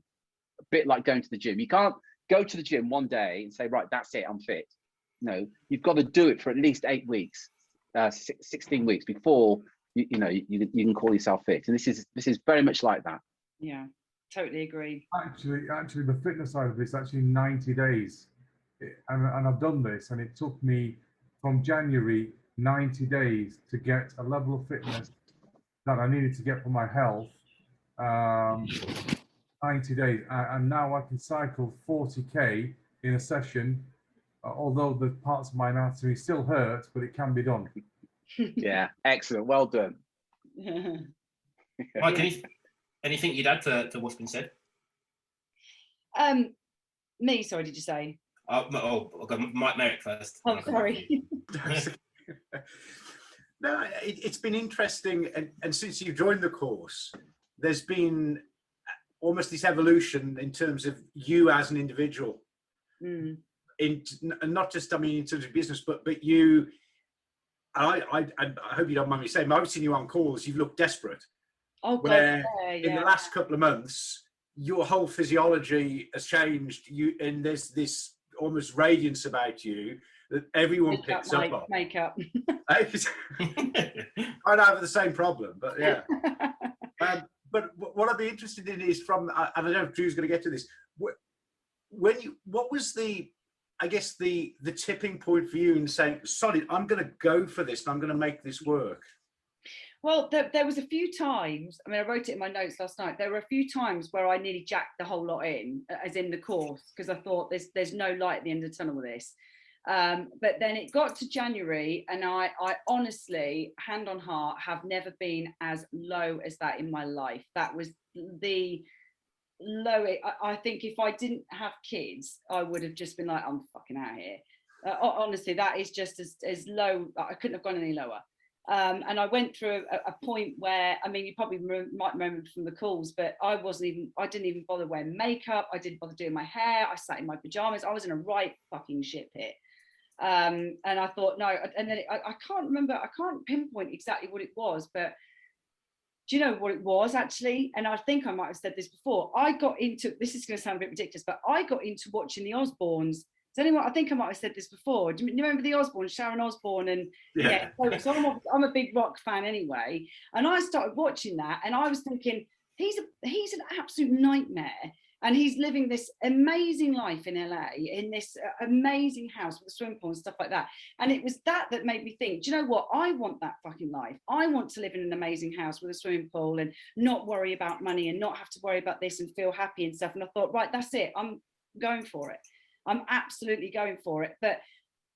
A bit like going to the gym. You can't go to the gym one day and say, right, that's it, I'm fit. No, you've got to do it for at least 8 weeks, 16 weeks before you can call yourself fit. And this is very much like that. Yeah. Totally agree. Actually, the fitness side of this, actually 90 days. And I've done this, and it took me from January 90 days to get a level of fitness that I needed to get for my health. 90 days. And now I can cycle 40K in a session, although the parts of my anatomy still hurt, but it can be done. Yeah, excellent. Well done. Mike, anything you'd add to what's been said? Me, sorry, did you say? I'll go Mike Merrick first. Oh, sorry. No, it's been interesting, and since you've joined the course, there's been almost this evolution in terms of you as an individual. In not just, I mean, in terms of business, but you. I hope you don't mind me saying, I've seen you on calls. You've looked desperate. Oh, where God, in the last couple of months, your whole physiology has changed. And there's this almost radiance about you that everyone picks up on. Makeup. I don't have the same problem, but yeah. But what I'd be interested in is from, and I don't know if Drew's going to get to this. What was the tipping point for you in saying, "Solid, I'm going to go for this. And I'm going to make this work." Well, there was a few times, I mean, I wrote it in my notes last night. There were a few times where I nearly jacked the whole lot in, as in the course, because I thought there's no light at the end of the tunnel with this. But then it got to January, and I honestly, hand on heart, have never been as low as that in my life. That was the low. I think if I didn't have kids, I would have just been like, I'm fucking out here. Honestly, that is just as low. I couldn't have gone any lower. And I went through a point where, I mean, you probably might remember from the calls, but I didn't even bother wearing makeup. I didn't bother doing my hair. I sat in my pajamas. I was in a right fucking shit pit. And I thought, no, and then I can't remember, I can't pinpoint exactly what it was, but do you know what it was actually? And I think I might have said this before. I got into, this is going to sound a bit ridiculous, but I got into watching the Osbournes. Does anyone, I think I might have said this before. Do you remember the Osbournes, Sharon Osbourne? And yeah, so I'm a big rock fan anyway. And I started watching that, and I was thinking, he's an absolute nightmare. And he's living this amazing life in LA, in this amazing house with a swimming pool and stuff like that. And it was that made me think, do you know what? I want that fucking life. I want to live in an amazing house with a swimming pool and not worry about money and not have to worry about this and feel happy and stuff. And I thought, right, that's it. I'm going for it. I'm absolutely going for it. But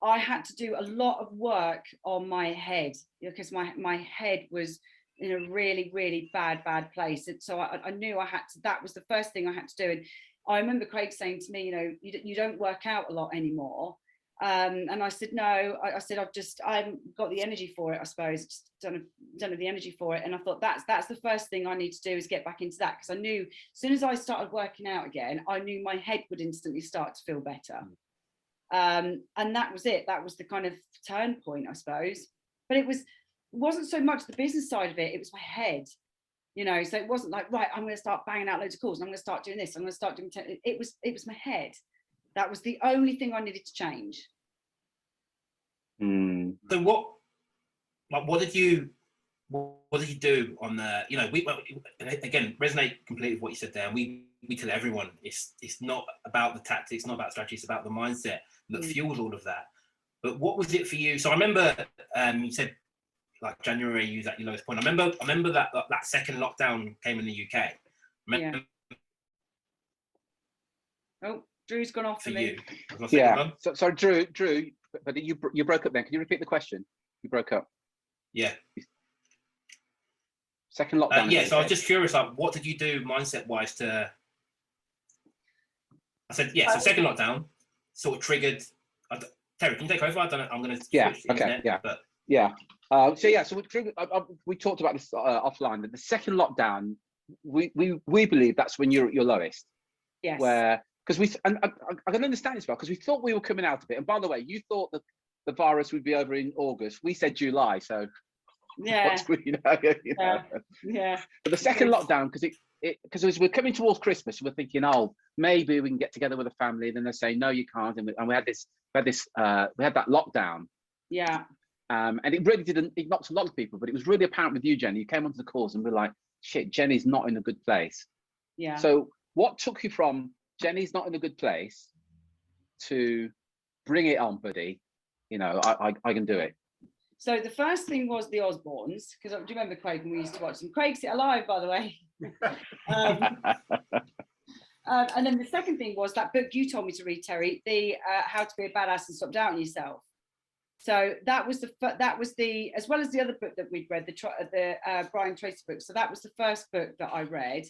I had to do a lot of work on my head, because my head was in a really, really bad place. And so I knew I had to, that was the first thing I had to do. And I remember Craig saying to me, you know, you don't work out a lot anymore. And I said, no, I said, I haven't got the energy for it, I suppose. Just don't have the energy for it. And I thought that's the first thing I need to do, is get back into that. Because I knew as soon as I started working out again, I knew my head would instantly start to feel better. And that was it. That was the kind of turn point, I suppose. But it wasn't so much the business side of it, it was my head, you know. So it wasn't like, right, I'm going to start banging out loads of calls and I'm going to start doing this, I'm going to start doing it was my head. That was the only thing I needed to change. So what did you do on the, you know, we again resonate completely with what you said there, and we tell everyone it's not about the tactics, not about strategy, it's about the mindset that fuels all of that. But what was it for you? So I remember you said like January you was at your lowest point. I remember that second lockdown came in the UK. Yeah. Oh, Drew's gone off for for me. you. Yeah. So Drew, but you broke up then. Can you repeat the question? You broke up. Yeah. Second lockdown. Yeah. So I was just curious, like, what did you do mindset wise to? I said yeah. So second lockdown sort of triggered. Terry, can you take over? I don't know. I'm going to. Yeah. Okay. Internet, yeah. But yeah. So we talked about this offline. That the second lockdown, we believe that's when you're at your lowest. Yes. Where, because I can understand this well, because we thought we were coming out of it. And by the way, you thought that the virus would be over in August. We said July. So yeah. Yeah. But the second lockdown, because as we're coming towards Christmas, we're thinking, oh, maybe we can get together with a family. Then they say, no, you can't. And we had that lockdown. Yeah. And it really it knocked a lot of people, but it was really apparent with you, Jenny. You came onto the calls and we're like, shit, Jenny's not in a good place. Yeah. So what took you from Jenny's not in a good place to bring it on, buddy? You know, I can do it. So the first thing was the Osbournes, because do you remember Craig when we used to watch them? Craig's alive, by the way. And then the second thing was that book you told me to read, Terry, the How to Be a Badass and Stop Doubting Yourself. So that was the as well as the other book that we'd read, the Brian Tracy book. So that was the first book that I read,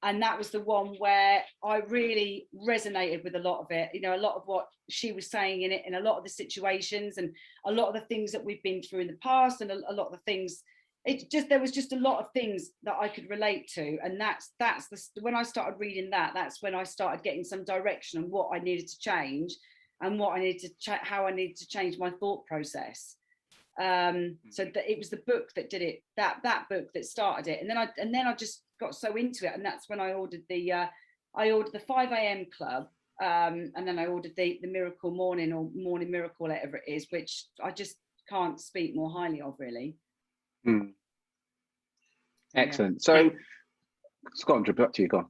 and that was the one where I really resonated with a lot of it. You know, a lot of what she was saying in it, and a lot of the situations, and a lot of the things that we've been through in the past, and a lot of the things. There was just a lot of things that I could relate to, and that's when I started reading that's when I started getting some direction on what I needed to change. And what I needed to how I needed to change my thought process. So that it was the book that did it. That book that started it, and then I just got so into it, and that's when I ordered the 5 a.m. club, and then I ordered the Miracle Morning or Morning Miracle, whatever it is, which I just can't speak more highly of, really. Excellent. Yeah. So, go on, Drew, up to you. Go on.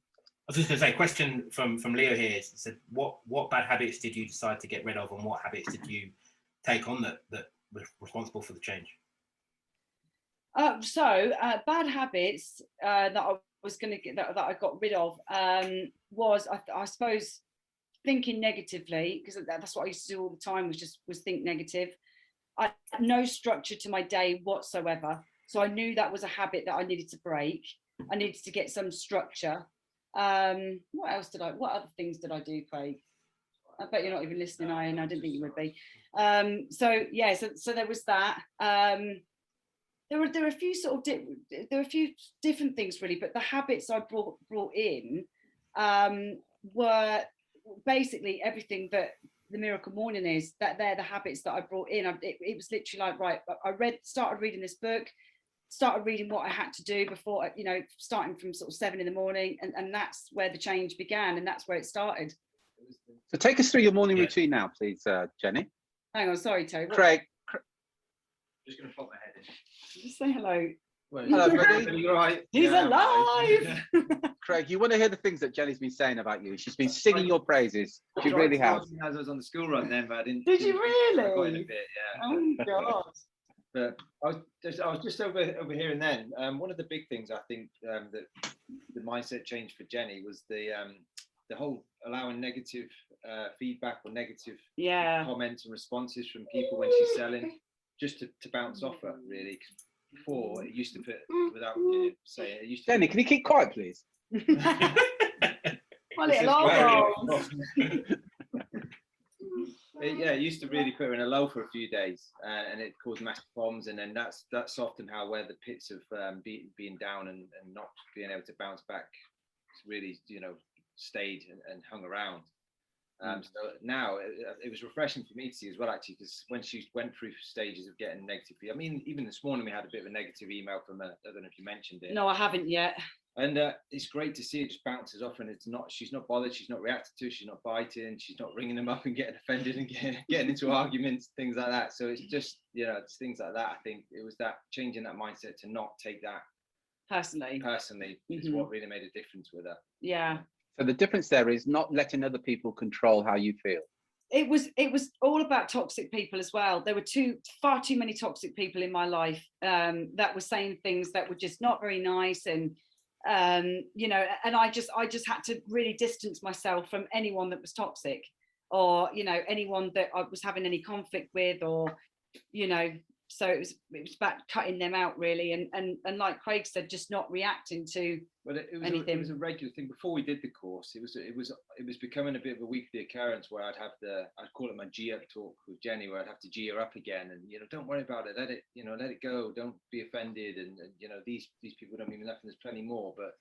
I was just going to say, a question from Leo here. It said, what bad habits did you decide to get rid of, and what habits did you take on that were responsible for the change? Bad habits that I was going to get that I got rid of was I suppose thinking negatively, because that's what I used to do all the time, was think negative. I had no structure to my day whatsoever, so I knew that was a habit that I needed to break. I needed to get some structure. What other things did I do, Craig? I bet you're not even listening, Ian. I didn't think you would be. So there was that. There were a few a few different things really, but the habits I brought in were basically everything that the Miracle Morning is. That they're the habits that I brought in. It was literally like, right, I started reading this book, started reading what I had to do before, starting from sort of 7 in the morning, and that's where the change began, and that's where it started. So take us through your morning routine now, please, Jenny. Hang on, sorry, Toby. Craig. Just going to pop my head in. Just say hello. Well, hello, buddy. Are you all right? He's alive. Craig, you want to hear the things that Jenny's been saying about you. She's been singing your praises. She really has. As I was on the school run then, but I didn't. Did you really? I got in a bit, yeah. Oh God. But I was just over here and then. One of the big things I think that the mindset change for Jenny was the whole allowing negative feedback or negative comments and responses from people when she's selling, just to bounce off her, really. Before it used to put, without saying it, used to. Jenny, can you keep quiet, please? My little arm. It used to really put her in a low for a few days, and it caused massive problems. And then that's often where the pits of being down and not being able to bounce back really, stayed and hung around. So now it was refreshing for me to see as well, actually, because when she went through stages of getting negative, I mean, even this morning we had a bit of a negative email from her. I don't know if you mentioned it. No, I haven't yet. And it's great to see it just bounces off, and she's not bothered, she's not reacting to it, she's not biting, she's not ringing them up and getting offended and getting into arguments, things like that. So it's just, it's things like that. I think it was that changing that mindset to not take that personally is what really made a difference with her. Yeah. So the difference there is not letting other people control how you feel. It was all about toxic people as well. There were far too many toxic people in my life that were saying things that were just not very nice, and and I just had to really distance myself from anyone that was toxic, or anyone that I was having any conflict with, or so it was about cutting them out really, and like Craig said, just not reacting to anything. It was a regular thing before we did the course. It was becoming a bit of a weekly occurrence where I'd call it my G up talk with Jenny, where I'd have to G her up again, and don't worry about it, let it go, don't be offended, and these people don't mean nothing, there's plenty more. But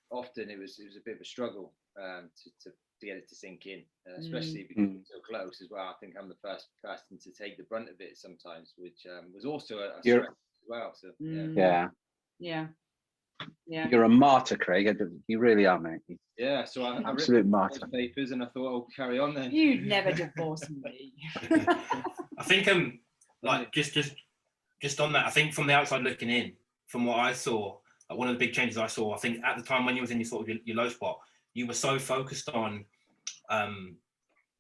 often it was a bit of a struggle to get it to sink in, especially because we're so close as well. I think I'm the first person to take the brunt of it sometimes, which was also a stress as well. So yeah. You're a martyr, Craig. You really are, mate. Yeah, so I absolute martyr. Papers, and I thought I'll carry on then. You'd never divorce me. I think like just on that, I think from the outside looking in, from what I saw, one of the big changes I saw, I think at the time when you was in your low spot, you were so focused on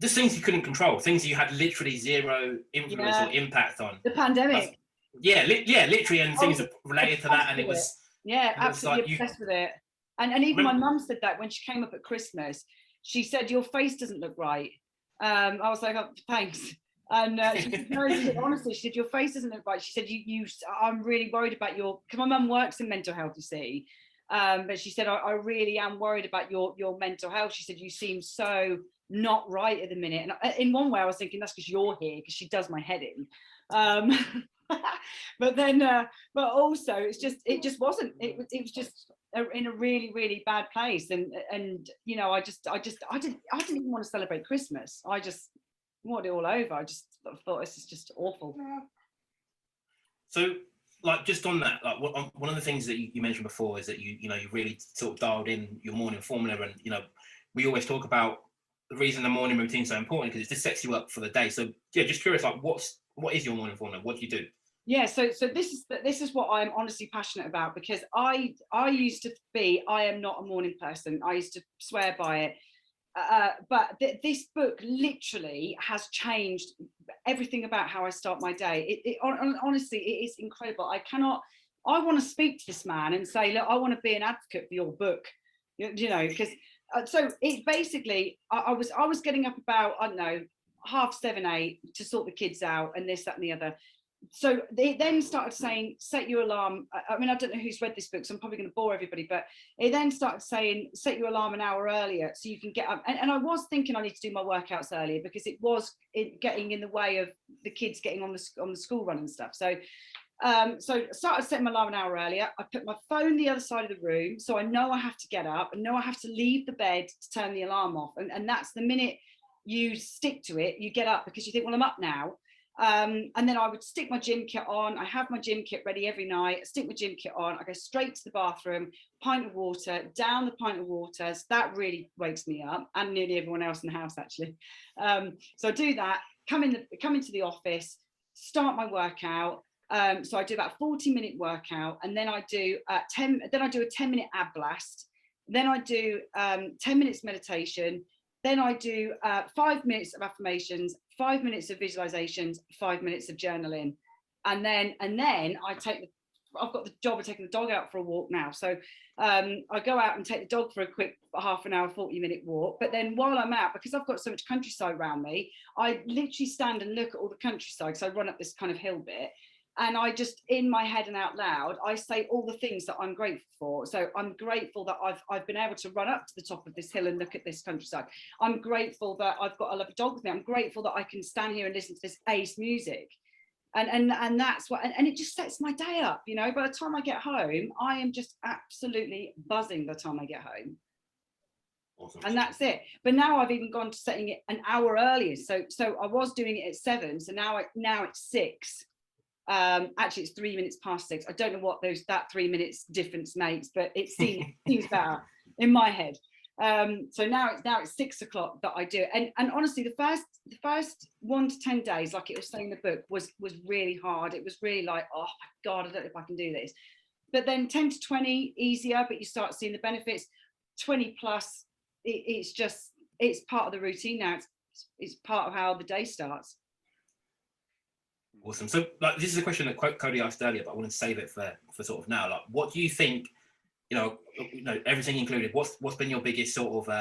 just things you couldn't control, things you had literally zero influence or impact on. The pandemic. Literally, and things related to that, and it was. Yeah, absolutely obsessed with it. And even my mum said that when she came up at Christmas. She said, "Your face doesn't look right." I was like, "Oh, thanks." And she said, "No," she said, honestly, she said, "Your face doesn't look right." She said, I'm really worried about because my mum works in mental health, you see. But she said, I really am worried about your mental health. She said, "You seem so not right at the minute." And in one way I was thinking that's because you're here, because she does my head in. But then but also it just wasn't, it was just in a really, really bad place, and I didn't even want to celebrate Christmas. I just wanted it all over. I just thought this is just awful. So like just on that, like one of the things that you mentioned before is that you really sort of dialed in your morning formula, and we always talk about the reason the morning routine is so important, because it just sets you up for the day. So yeah, just curious, like what is your morning formula? What do you do? Yeah, so this is what I'm honestly passionate about, because I used to be, I am not a morning person. I used to swear by it. But this book literally has changed everything about how I start my day. Honestly, it is incredible. I cannot I want to speak to this man and say, look, I want to be an advocate for your book, you know, because so it basically, I was getting up about, I don't know, 7:30, 8 to sort the kids out and this, that and the other. So they then started saying, set your alarm. I mean, I don't know who's read this book, so I'm probably going to bore everybody, but it then started saying, set your alarm an hour earlier so you can get up. And I was thinking I need to do my workouts earlier because it was getting in the way of the kids getting on the school run and stuff. So so I started setting my alarm an hour earlier. I put my phone the other side of the room, so I know I have to get up and know I have to leave the bed to turn the alarm off. And that's the minute you stick to it, you get up because you think, well, I'm up now. And then I would stick my gym kit on. I have my gym kit ready every night. I stick my gym kit on. I go straight to the bathroom, pint of water, down the pint of water. So that really wakes me up, and nearly everyone else in the house, actually. So I do that, come into the office, start my workout. So I do about a 40-minute workout, and then I do a 10-minute ab blast. Then I do 10 minutes meditation. Then I do 5 minutes of affirmations, 5 minutes of visualizations, 5 minutes of journaling, and then I've got the job of taking the dog out for a walk now. So I go out and take the dog for a quick half an hour, 40-minute walk. But then while I'm out, because I've got so much countryside around me, I literally stand and look at all the countryside. So I run up this kind of hill bit. And I just, in my head and out loud, I say all the things that I'm grateful for. So I'm grateful that I've been able to run up to the top of this hill and look at this countryside. I'm grateful that I've got a lovely dog with me. I'm grateful that I can stand here and listen to this ace music. And that's what, and it just sets my day up, you know. By the time I get home, I am just absolutely buzzing by the time I get home. Awesome. And that's it. But now I've even gone to setting it an hour earlier. So I was doing it at 7. So now it's 6. Actually it's 3 minutes past 6. I don't know what that 3 minutes difference makes, but it seems better in my head. So now it's 6 o'clock that I do it. And honestly, the first 1 to 10 days, like it was saying in the book, was really hard. It was really like, oh my God, I don't know if I can do this. But then 10 to 20 easier, but you start seeing the benefits. 20 plus, it's part of the routine now. It's part of how the day starts. Awesome. So like, this is a question that Cody asked earlier, but I want to save it for sort of now. Like, what do you think, you know, everything included, what's been your biggest sort of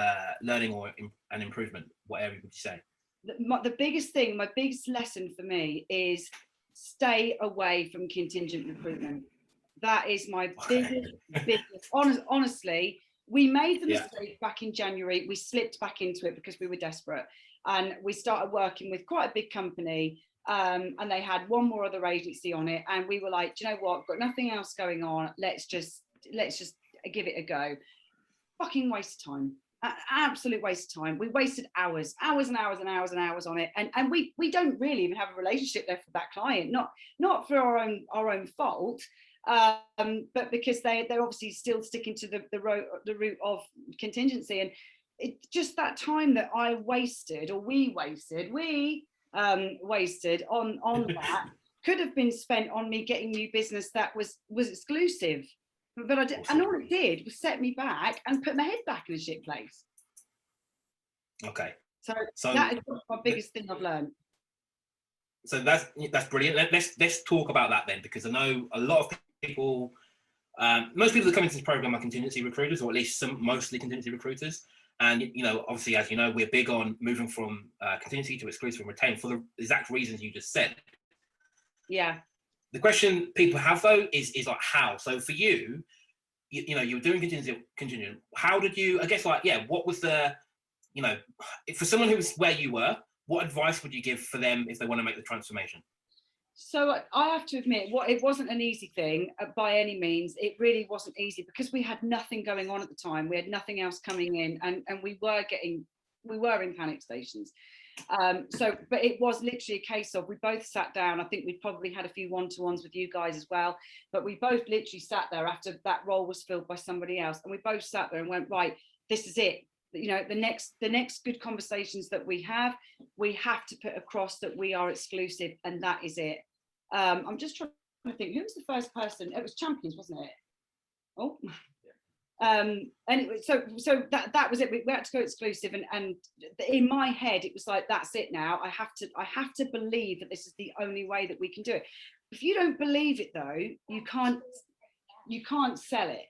learning or an improvement? What area would you say? The biggest thing, my biggest lesson for me is stay away from contingent recruitment. That is my biggest. Honestly, we made the mistake back in January. We slipped back into it because we were desperate, and we started working with quite a big company. And they had one more other agency on it, and we were like, do you know what, got nothing else going on, let's just give it a go. Fucking waste of time, absolute waste of time. We wasted hours and hours and hours and hours on it, and we don't really even have a relationship there for that client, not for our own fault, but because they're obviously still sticking to the route of contingency. And it just that time that I wasted, or we wasted on that could have been spent on me getting new business that was exclusive, but I did, and all it did was set me back and put my head back in a shit place. Okay, so that is my biggest thing I've learned. So that's brilliant. Let's talk about that then, because I know a lot of people, most people that come into this program are contingency recruiters, or at least mostly contingency recruiters. And, you know, obviously, as you know, we're big on moving from contingency to exclusive and retain for the exact reasons you just said. Yeah. The question people have, though, is like how? So for you, you know, you're doing contingent. How did you, I guess, like, yeah, what was the, you know, for someone who's where you were, what advice would you give for them if they want to make the transformation? So I have to admit, it wasn't an easy thing by any means. It really wasn't easy because we had nothing going on at the time. We had nothing else coming in, and we were in panic stations. But it was literally a case of, we both sat down. I think we probably had a few one-to-ones with you guys as well, but we both literally sat there after that role was filled by somebody else, and we both sat there and went, right, this is it. You know, the next good conversations that we have to put across that we are exclusive, and that is it. I'm just trying to think, who was the first person? It was Champions, wasn't it? Oh, anyway, so that was it. We had to go exclusive, and in my head it was like, that's it now. I have to believe that this is the only way that we can do it. If you don't believe it, though, you can't you can't sell it.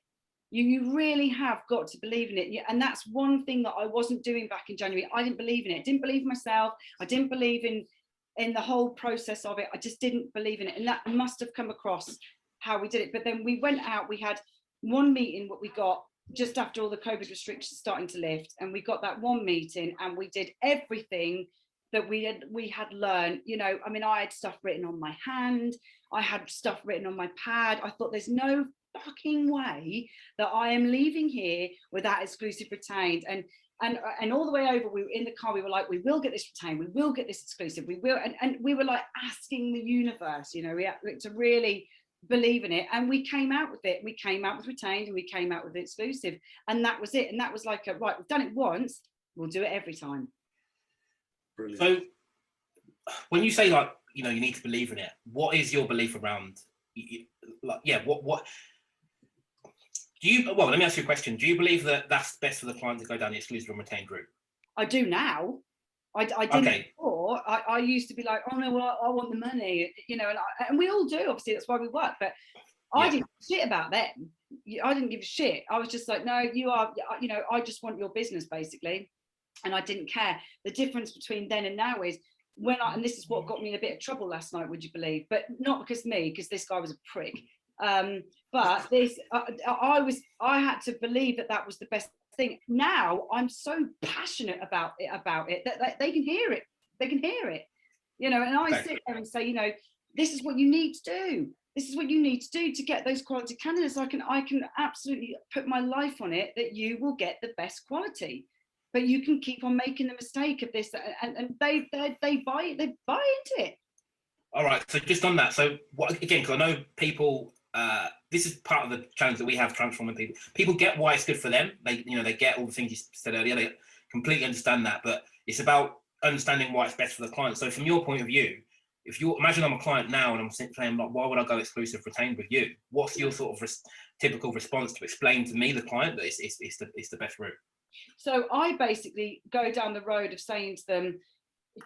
You really have got to believe in it. And that's one thing that I wasn't doing back in January. I didn't believe in it. I didn't believe in myself. I didn't believe in the whole process of it. I just didn't believe in it. And that must have come across how we did it. But then we went out, we had one meeting, what we got just after all the COVID restrictions starting to lift. And we got that one meeting and we did everything that we had learned. You know, I mean, I had stuff written on my hand. I had stuff written on my pad. I thought there's no fucking way that I am leaving here with that exclusive retained. And all the way over, we were in the car, we were like, we will get this retained, we will get this exclusive, we will. And we were like asking the universe, you know, we had to really believe in it. And we came out with it. We came out with retained and we came out with exclusive. And that was it. And that was like, right, we've done it once, we'll do it every time. Brilliant. So when you say, like, you know, you need to believe in it, what is your belief around, like, yeah, what do you, well, let me ask you a question. Do you believe that that's best for the client to go down the exclusive and retained route? I do now. I didn't before. I used to be like, oh no, well, I want the money, you know, and we all do, obviously, that's why we work, but I didn't give a shit about them. I didn't give a shit. I was just like, no, you are, you know, I just want your business, basically. And I didn't care. The difference between then and now is and this is what got me in a bit of trouble last night, would you believe? But not because of me, because this guy was a prick. But this, I had to believe that was the best thing. Now I'm so passionate about it that they can hear it. They can hear it, you know. And I sit there and say, you know, this is what you need to do. This is what you need to do to get those quality candidates. I can absolutely put my life on it that you will get the best quality. But you can keep on making the mistake of this, and they buy into it. All right. So just on that. So what again? Because I know people. This is part of the challenge that we have transforming people. People get why it's good for them. They get all the things you said earlier. They completely understand that. But it's about understanding why it's best for the client. So from your point of view, if you imagine I'm a client now and I'm saying, like, why would I go exclusive retained with you? What's your sort of typical response to explain to me, the client, that it's the best route? So I basically go down the road of saying to them,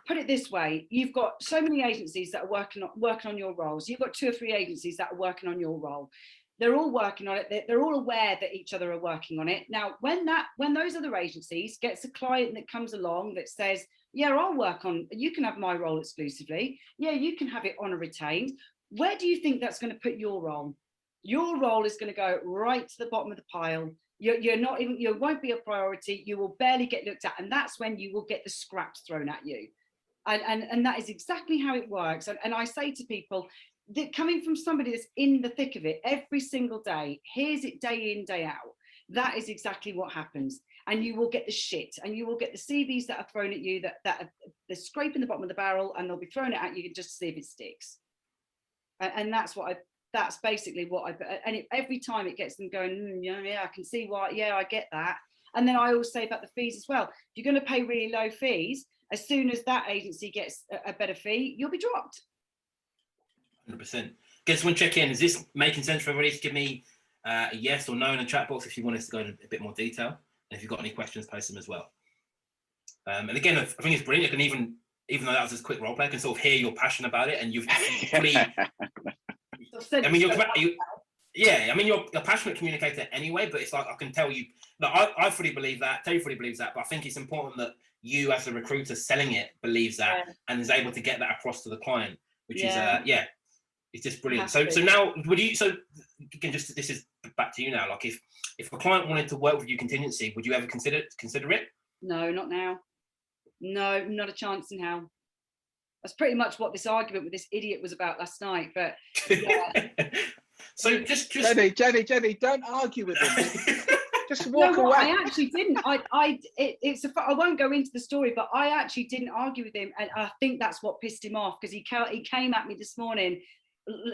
put it this way, you've got so many agencies that are working on your roles. You've got 2 or 3 agencies that are working on your role. They're all working on it. They're all aware that each other are working on it. Now, when those other agencies gets a client that comes along that says, yeah, you can have my role exclusively. Yeah, you can have it on a retained. Where do you think that's going to put your role? Your role is going to go right to the bottom of the pile. You won't be a priority. You will barely get looked at. And that's when you will get the scraps thrown at you. And that is exactly how it works. And I say to people that coming from somebody that's in the thick of it every single day, hears it day in, day out, that is exactly what happens. And you will get the shit, and you will get the CVs that are thrown at you that they're scraping the bottom of the barrel, and they'll be thrown at you just to see if it sticks. And that's basically what every time it gets them going, yeah, I can see why, yeah, I get that. And then I always say about the fees as well. If you're going to pay really low fees, as soon as that agency gets a better fee, you'll be dropped. 100%. Guess one check in. Is this making sense for everybody? To give me a yes or no in the chat box if you want us to go into a bit more detail. And if you've got any questions, post them as well. And again, I think it's brilliant. I can even though that was just a quick role play, I can sort of hear your passion about it, and you've fully. I mean, you're a passionate communicator anyway, but it's like I can tell you. Like, I fully believe that. Terry fully believes that, but I think it's important that you, as a recruiter selling it, believes that and is able to get that across to the client, which is it's just brilliant. So now, would you? So again, just this is back to you now. Like, if a client wanted to work with you contingency, would you ever consider it? No, not now. No, not a chance in hell. That's pretty much what this argument with this idiot was about last night. But yeah. So just Jenny, don't argue with him. Just walk away. I actually didn't. I won't go into the story, but I actually didn't argue with him, and I think that's what pissed him off, because he came at me this morning.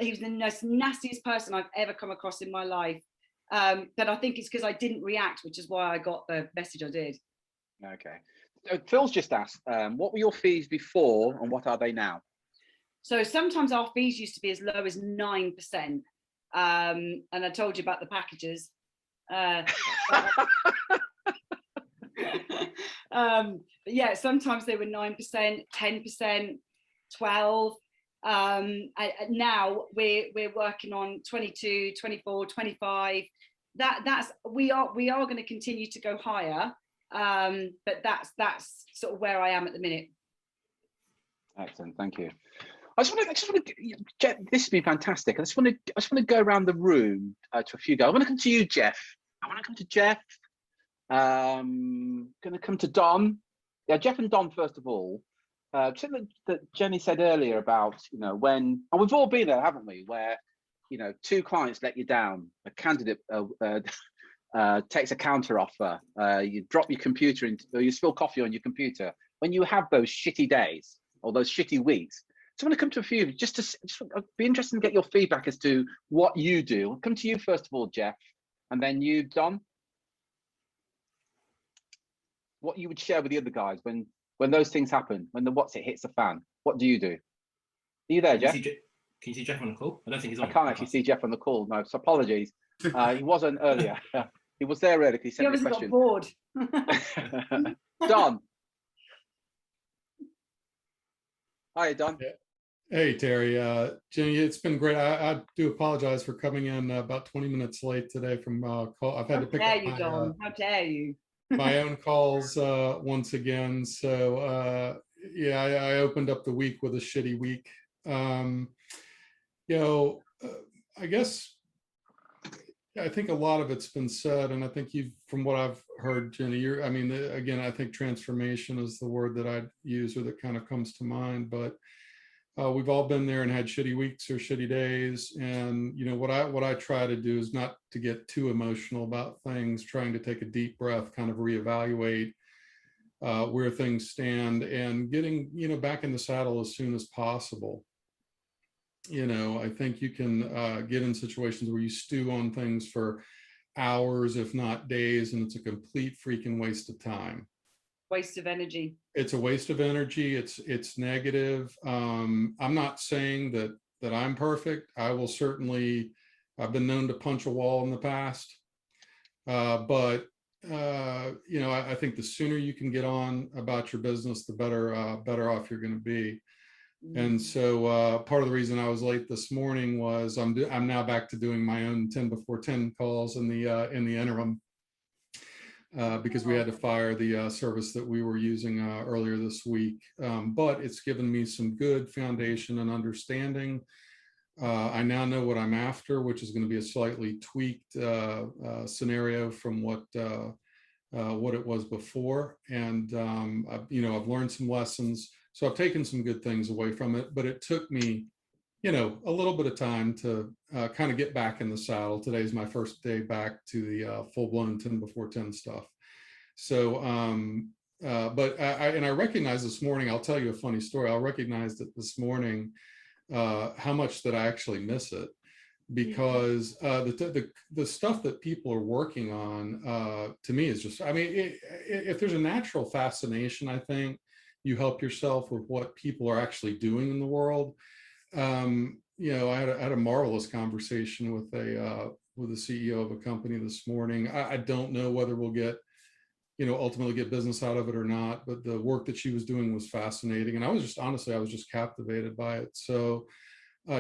He was the most nastiest person I've ever come across in my life. But I think it's because I didn't react, which is why I got the message I did. Okay. So Phil's just asked, what were your fees before and what are they now? So sometimes our fees used to be as low as 9%. And I told you about the packages. But yeah, sometimes they were 9%, 10%, 12%. Now we're working on 22, 24, 25. We are going to continue to go higher, but that's sort of where I am at the minute. Excellent, thank you. I just want to, Jeff, this has been fantastic. I just want to go around the room to a few guys. I want to come to you, Jeff. I want to come to Jeff. Going to come to Don. Yeah, Jeff and Don first of all. Something that Jenny said earlier about, when, and we've all been there, haven't we? Where, two clients let you down. A candidate takes a counter offer. You drop your computer or you spill coffee on your computer. When you have those shitty days or those shitty weeks. So I'm going to come to a few, just be interested to get your feedback as to what you do. I'll come to you first of all, Jeff, and then you, Don. What you would share with the other guys when those things happen, when the hits the fan. What do you do? Are you there, Jeff? Can you see Jeff on the call? I don't think he's on. I can't actually see Jeff on the call. No, so apologies. He wasn't earlier. He was there earlier. He sent me a question. Got bored. Don. Hi, Don. Yeah. Hey, Terry. Jenny, it's been great. I do apologize for coming in about 20 minutes late today from call. I've had to pick up Don. How dare you? my own calls once again. So yeah, I opened up the week with a shitty week. I guess I think a lot of it's been said, and I think from what I've heard, Jenny, again, I think transformation is the word that I'd use or that kind of comes to mind, but we've all been there and had shitty weeks or shitty days. And, what I try to do is not to get too emotional about things, trying to take a deep breath, kind of reevaluate where things stand and getting, back in the saddle as soon as possible. I think you can get in situations where you stew on things for hours, if not days, and it's a complete freaking waste of time. Waste of energy. It's a waste of energy. It's negative. I'm not saying that I'm perfect. I've been known to punch a wall in the past. But I think the sooner you can get on about your business, the better off you're going to be. And so part of the reason I was late this morning was I'm now back to doing my own 10 before 10 calls in the interim because we had to fire the service that we were using earlier this week. But it's given me some good foundation and understanding. I now know what I'm after, which is going to be a slightly tweaked scenario from what it was before. And I've learned some lessons. So I've taken some good things away from it, but it took me, a little bit of time to kind of get back in the saddle. Today's my first day back to the full-blown 10 before 10 stuff. So, but I recognized this morning, I'll tell you a funny story. I recognized it this morning, how much that I actually miss it, because the stuff that people are working on, to me is just, if there's a natural fascination, I think, you help yourself with what people are actually doing in the world. I had a marvelous conversation with the CEO of a company this morning. I don't know whether we'll ultimately get business out of it or not, but the work that she was doing was fascinating. And I was just captivated by it. So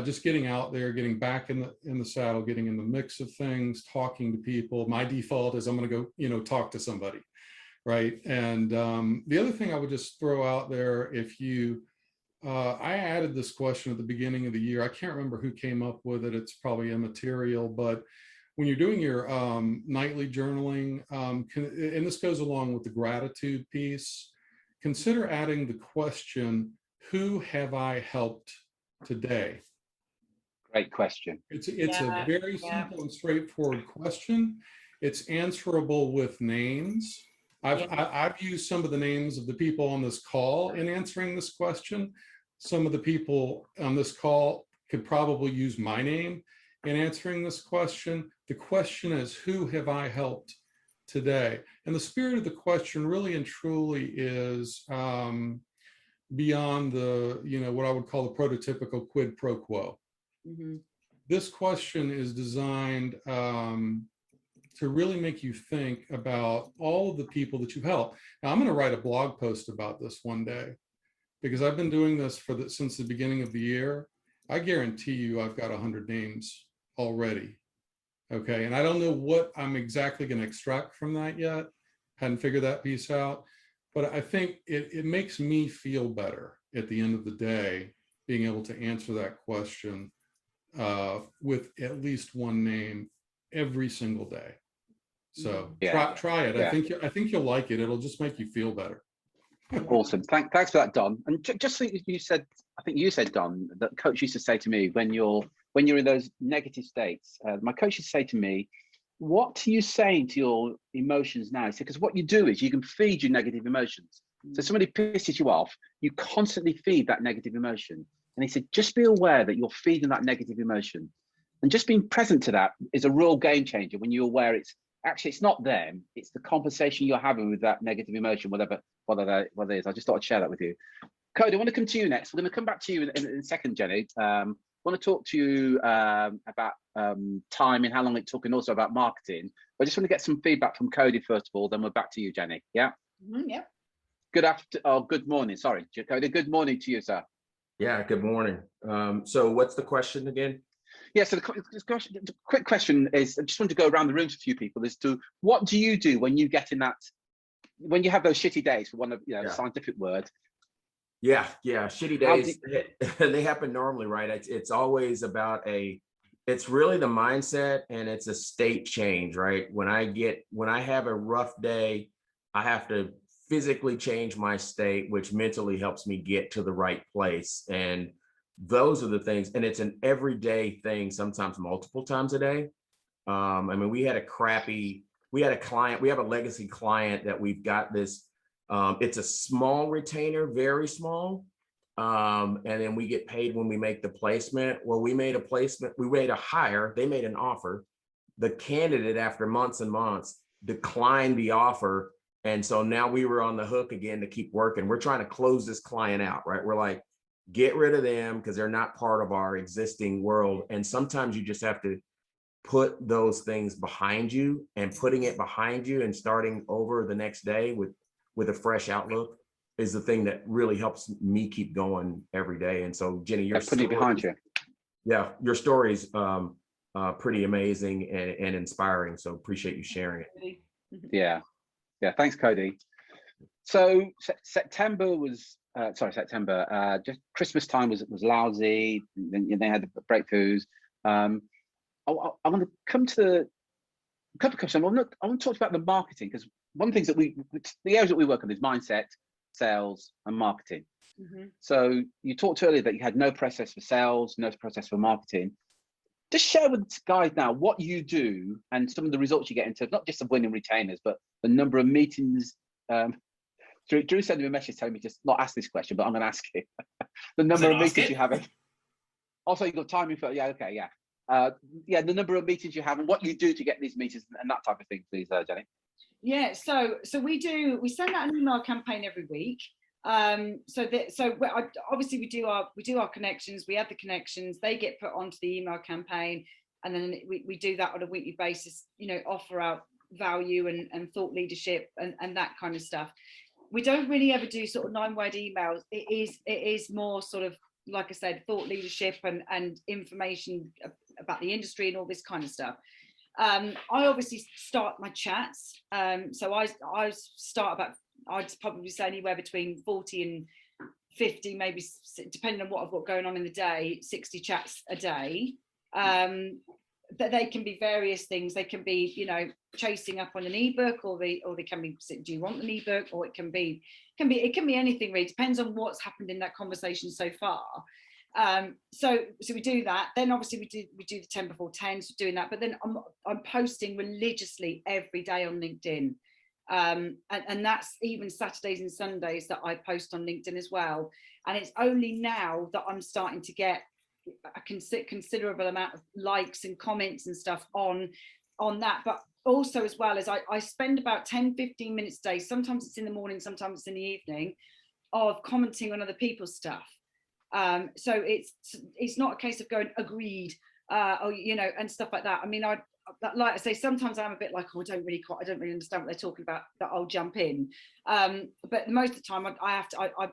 just getting out there, getting back in the saddle, getting in the mix of things, talking to people. My default is I'm going to go, talk to somebody. Right. And the other thing I would just throw out there, I added this question at the beginning of the year. I can't remember who came up with it. It's probably immaterial, but when you're doing your nightly journaling, and this goes along with the gratitude piece, consider adding the question, who have I helped today? Great question. It's a very simple and straightforward question. It's answerable with names. I've used some of the names of the people on this call in answering this question. Some of the people on this call could probably use my name in answering this question. The question is, who have I helped today? And the spirit of the question really and truly is beyond what I would call the prototypical quid pro quo. Mm-hmm. This question is designed to really make you think about all of the people that you've helped. Now, I'm going to write a blog post about this one day, because I've been doing this since the beginning of the year. I guarantee you I've got 100 names already. Okay. And I don't know what I'm exactly going to extract from that yet. Hadn't figured that piece out. But I think it makes me feel better at the end of the day, being able to answer that question with at least one name every single day. So try it. Yeah. I think you'll like it. It'll just make you feel better. Awesome. Thanks for that, Don. And just so you said, I think you said, Don, that coach used to say to me when you're in those negative states, my coach used to say to me, what are you saying to your emotions now? He said, because what you do is you can feed your negative emotions. So somebody pisses you off, you constantly feed that negative emotion. And he said, just be aware that you're feeding that negative emotion. And just being present to that is a real game changer when you're aware it's not them, it's the conversation you're having with that negative emotion, whatever it is. I just thought I'd share that with you. Cody, I want to come to you next. We're going to come back to you in a second, Jenny. I want to talk to you about timing, how long it took, and also about marketing. I just want to get some feedback from Cody first of all, then we're back to you, Jenny. Yeah? Yeah. Good morning. Sorry, Cody. Good morning to you, sir. Yeah, good morning. So what's the question again? Yeah, so the quick question is, I just want to go around the room to a few people as to what do you do when you get in that, when you have those shitty days, for one of the scientific word. Yeah, shitty days, they happen normally, right? It's always about it's really the mindset, and it's a state change, right? When I have a rough day, I have to physically change my state, which mentally helps me get to the right place. And those are the things, and it's an everyday thing, sometimes multiple times a day. I mean, we have a legacy client that we've got this, it's a small retainer, very small. And then we get paid when we make the placement. Well, we made a hire, they made an offer. The candidate, after months and months, declined the offer. And so now we were on the hook again to keep working. We're trying to close this client out, right? We're like, get rid of them because they're not part of our existing world. And sometimes you just have to put those things behind you, and putting it behind you and starting over the next day with a fresh outlook is the thing that really helps me keep going every day. And so, Jenny, your putting it behind you. Yeah, your story's pretty amazing and inspiring. So appreciate you sharing it. Yeah. Thanks, Cody. So September was just Christmas time was lousy. Then they had the breakthroughs. I want to come to a couple of questions. I want to talk about the marketing, because one of the things that the areas that we work on is mindset, sales, and marketing. So you talked earlier that you had no process for sales, no process for marketing. Just share with guys now what you do and some of the results you get into, not just the winning retainers, but the number of meetings. Drew sent me a message telling me just not ask this question, but I'm going to ask it. The number of meetings you have. Also, you got timing for the number of meetings you have and what you do to get these meetings and that type of thing, please, Jenny. Yeah, so we send out an email campaign every week. Obviously we do our connections, we add the connections, they get put onto the email campaign, and then we do that on a weekly basis, offer out value and thought leadership and that kind of stuff. We don't really ever do sort of 9-word emails. It is more sort of, like I said, thought leadership and information about the industry and all this kind of stuff. I obviously start my chats. So I start about, I'd probably say anywhere between 40 and 50, maybe depending on what I've got going on in the day, 60 chats a day. But they can be various things. They can be, chasing up on an ebook, or they can be, do you want an ebook? Or it can be anything really. Depends on what's happened in that conversation so far. So we do that. Then obviously we do the 10 before 10, so doing that. But then I'm posting religiously every day on LinkedIn. And that's even Saturdays and Sundays that I post on LinkedIn as well. And it's only now that I'm starting to get a considerable amount of likes and comments and stuff on that. But also, as well as I spend about 10-15 minutes a day, sometimes it's in the morning, sometimes it's in the evening, of commenting on other people's stuff. So it's not a case of going agreed, and stuff like that. I mean, like I say, sometimes I'm a bit like, I don't really understand what they're talking about, that I'll jump in. But most of the time I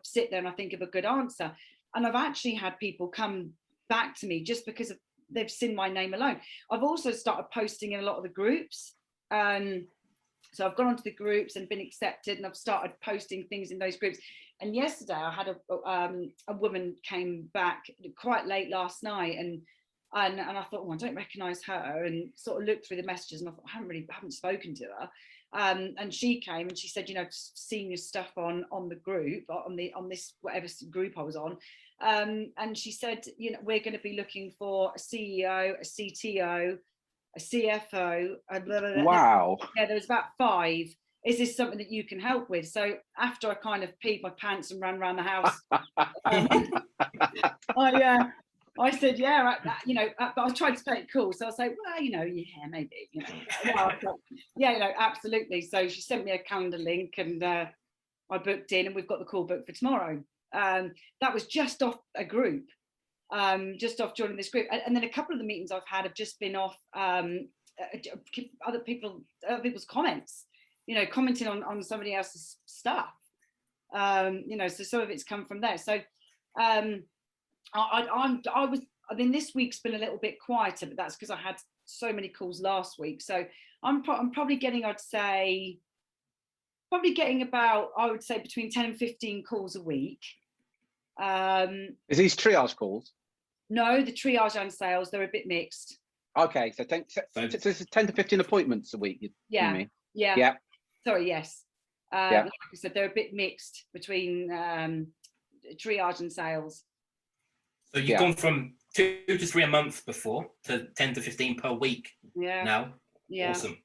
sit there and I think of a good answer. And I've actually had people come back to me just because they've seen my name alone. I've also started posting in a lot of the groups. So I've gone onto the groups and been accepted, and I've started posting things in those groups. And yesterday I had a woman came back quite late last night, and I thought, oh, I don't recognise her, and sort of looked through the messages, and I thought, I haven't spoken to her. And she came and she said, you know, seeing your stuff on the group, on this whatever group I was on, and she said, you know, we're going to be looking for a CEO, a CTO, a CFO. Wow. Yeah, there was about 5. Is this something that you can help with? So after I kind of peed my pants and ran around the house, I said, yeah, you know, but I tried to play it cool. So I was like, well, you know, yeah, maybe, you know, yeah, you know, absolutely. So she sent me a calendar link, and I booked in, and we've got the call booked for tomorrow. That was just off a group, just off joining this group. And then a couple of the meetings I've had have just been off other people's comments, you know, commenting on somebody else's stuff. You know, so some of it's come from there. So I mean, this week's been a little bit quieter, but that's because I had so many calls last week. So I'm probably getting, about, I would say, between 10 and 15 calls a week. Is these triage calls? No, the triage and sales, they're a bit mixed. Okay, so 10 to 15 appointments a week. Yeah. Sorry, yes. Like I said, they're a bit mixed between triage and sales. So you've gone from 2 to 3 a month before to 10 to 15 per week now. Yeah. Awesome.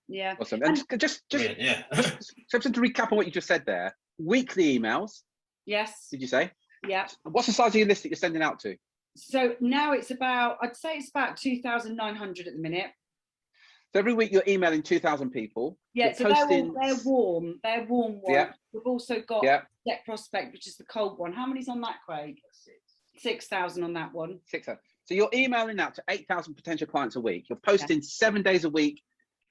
Yeah. Awesome. And just so to recap on what you just said there, weekly emails. Yes. Did you say? Yeah. What's the size of your list that you're sending out to? So now it's about, I'd say it's about 2,900 at the minute. So every week you're emailing 2,000 people. Yeah, so they're warm. They're warm ones. Yeah. We've also got Get Prospect, which is the cold one. How many's on that, Craig? 6,000 on that one. 6,000. So you're emailing out to 8,000 potential clients a week. You're posting 7 days a week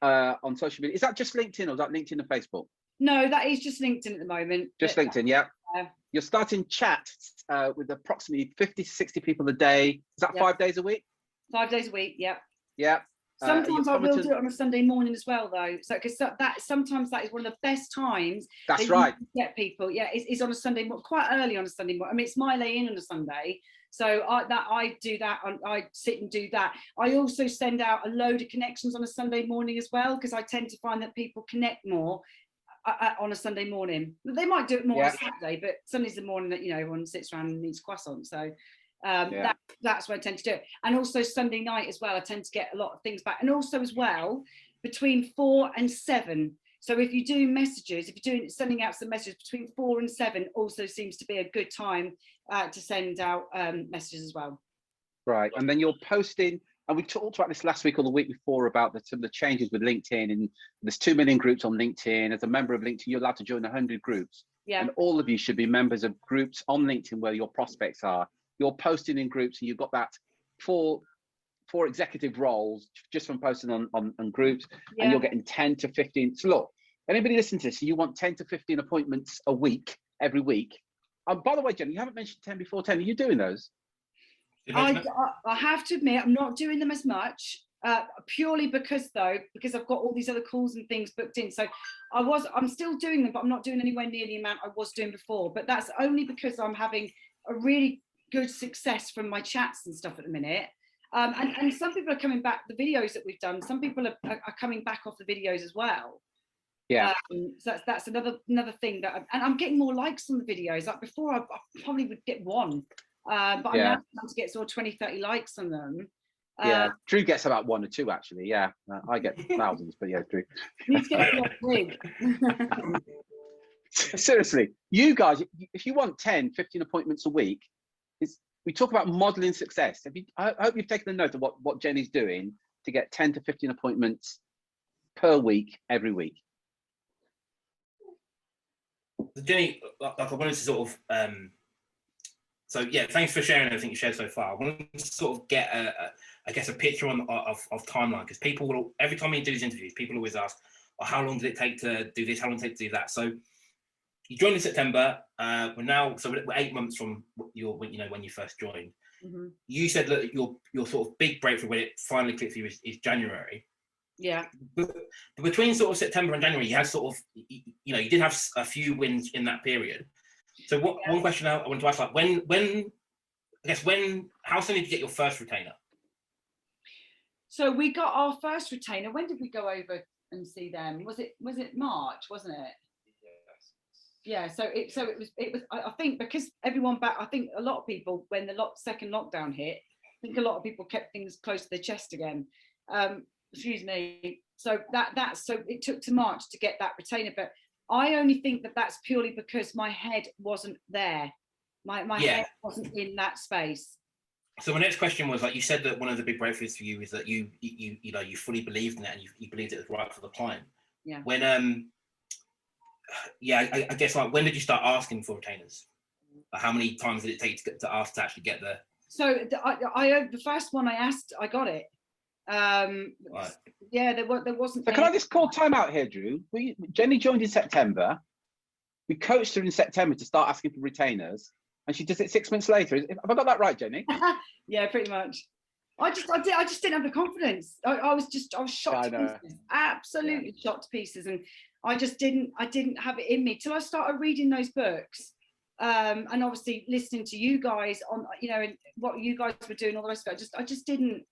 on social media. Is that just LinkedIn, or is that LinkedIn and Facebook? No, that is just LinkedIn at the moment. Just LinkedIn, yeah. You're starting chats with approximately 50 to 60 people a day. Is that 5 days a week? 5 days a week, yeah. Yeah. Sometimes I will do it on a Sunday morning as well, though. So because sometimes that is one of the best times. That's right. Get people, it's on a Sunday morning, quite early on a Sunday morning. I mean, it's my lay in on a Sunday, so I do that. I sit and do that. I also send out a load of connections on a Sunday morning as well, because I tend to find that people connect more on a Sunday morning. They might do it more on Saturday, but Sunday's the morning that, you know, everyone sits around and eats croissants. So that's where I tend to do it. And also Sunday night as well, I tend to get a lot of things back. And also as well, between 4 and 7. So if you do messages, if you're sending out some messages between 4 and 7, also seems to be a good time to send out messages as well. Right, and then you're posting, and we talked about this last week or the week before about some of the changes with LinkedIn, and there's 2 million groups on LinkedIn. As a member of LinkedIn, you're allowed to join 100 groups. Yeah. And all of you should be members of groups on LinkedIn where your prospects are. You're posting in groups, and you've got that four executive roles just from posting on groups, and you're getting 10 to 15. So look, anybody listening to this, you want 10 to 15 appointments a week, every week. By the way, Jenny, you haven't mentioned 10 before. 10, are you doing those? I have to admit, I'm not doing them as much, purely because I've got all these other calls and things booked in. So I'm still doing them, but I'm not doing anywhere near the amount I was doing before. But that's only because I'm having a really good success from my chats and stuff at the minute. And some people are coming back, the videos that we've done, some people are coming back off the videos as well. Yeah. So that's another thing that, and I'm getting more likes on the videos. Like before, I probably would get 1. But I'm now starting to get sort of 20, 30 likes on them. Drew gets about 1 or 2 actually. Yeah, I get thousands, but yeah, Drew. You need to get a wig. Seriously, you guys, if you want 10, 15 appointments a week, we talk about modeling success. I hope you've taken a note of what Jenny's doing to get 10 to 15 appointments per week, every week. Jenny, like I wanted to sort of, so yeah, thanks for sharing everything you shared so far. I wanted to sort of get I guess a picture of timeline, because people will, every time we do these interviews, people always ask, oh, how long did it take to do this? How long did it take to do that? So you joined in September. We're now, so we're 8 months from when you first joined. You said that your sort of big breakthrough when it finally clicked for you is January. Yeah. But between sort of September and January, you had sort of, you did have a few wins in that period. So one question I want to ask, like how soon did you get your first retainer? So we got our first retainer. When did we go over and see them? Was it March, wasn't it? Yeah. So it was I think because everyone back, I think a lot of people, when the second lockdown hit, I think a lot of people kept things close to their chest again. Excuse me. So so it took to March to get that retainer, but I only think that that's purely because my head wasn't there. My head wasn't in that space. So my next question was, like, you said that one of the big breakthroughs for you is that you fully believed in it and you believed it was right for the client. Yeah. When I guess, like, when did you start asking for retainers? Like, how many times did it take to ask to actually get there? So the first one I asked, I got it. Right. Yeah, there wasn't. So can I just call time out here, Drew? Jenny joined in September. We coached her in September to start asking for retainers, and she does it 6 months later. Have I got that right, Jenny? Yeah, pretty much. I just didn't have the confidence. I was shocked to pieces, absolutely shocked to pieces, and I didn't have it in me till I started reading those books, and obviously listening to you guys on, and what you guys were doing, all the rest of it. I just didn't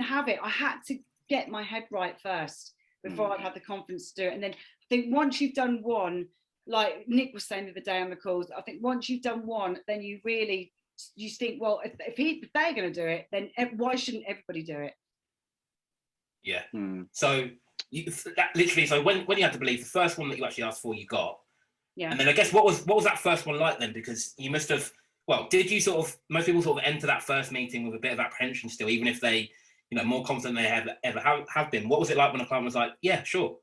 have it. I had to get my head right first before I'd have the confidence to do it. And then I think once you've done one, like Nick was saying the other day on the calls, I think once you've done one, then you think, well, if they're going to do it, then why shouldn't everybody do it? Yeah. So so when you had to believe, the first one that you actually asked for, you got. Yeah. And then I guess what was that first one like then? Because you must have, well, did you most people sort of enter that first meeting with a bit of apprehension still, even if they, more confident they ever have been? What was it like when a client was like, yeah, sure?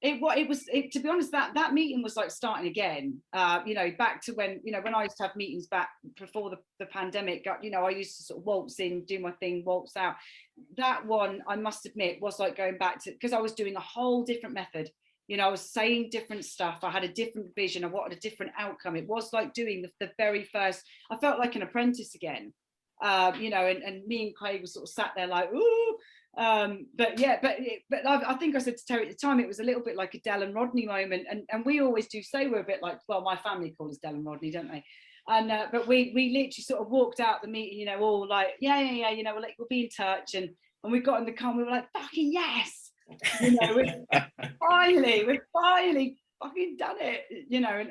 It was to be honest, that meeting was like starting again, back to when I used to have meetings back before the pandemic. I used to sort of waltz in, do my thing, waltz out. That one, I must admit, was like going back to, because I was doing a whole different method. I was saying different stuff. I had a different vision. I wanted a different outcome. It was like doing the very first, I felt like an apprentice again, and me and Craig was sort of sat there like, ooh. But I think I said to Terry at the time, it was a little bit like a Del and Rodney moment, and we always do say we're a bit like, well, my family call us Del and Rodney, don't they? And but we literally sort of walked out the meeting, all like, yeah, we'll be in touch, and we got in the car and we were like, fucking yes, we're finally fucking done it,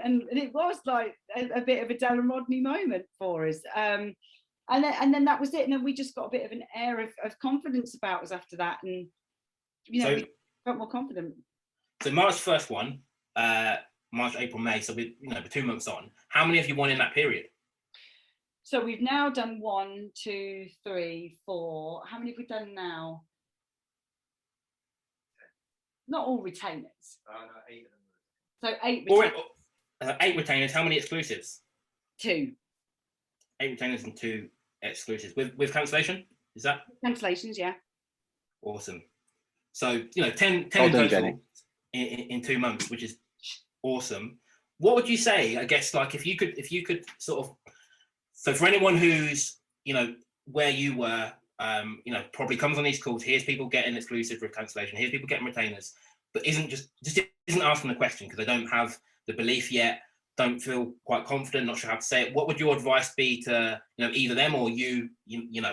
and it was like a bit of a Del and Rodney moment for us. And then that was it. And then we just got a bit of an air of confidence about us after that. And, we felt more confident. So March first one, March, April, May. So we're 2 months on. How many have you won in that period? So we've now done 1, 2, 3, 4. How many have we done now? Not all retainers. No, 8 of them. So 8 retainers. 8 retainers. How many exclusives? 2. 8 retainers and 2 exclusives with cancellation. Is that cancellations? Yeah. Awesome. So 10 total in 2 months, which is awesome. What would you say? I guess, like, if you could sort of, so for anyone who's where you were, probably comes on these calls, here's people getting exclusive with cancellation, here's people getting retainers, but isn't asking the question because they don't have the belief yet, don't feel quite confident, not sure how to say it. What would your advice be to either them or you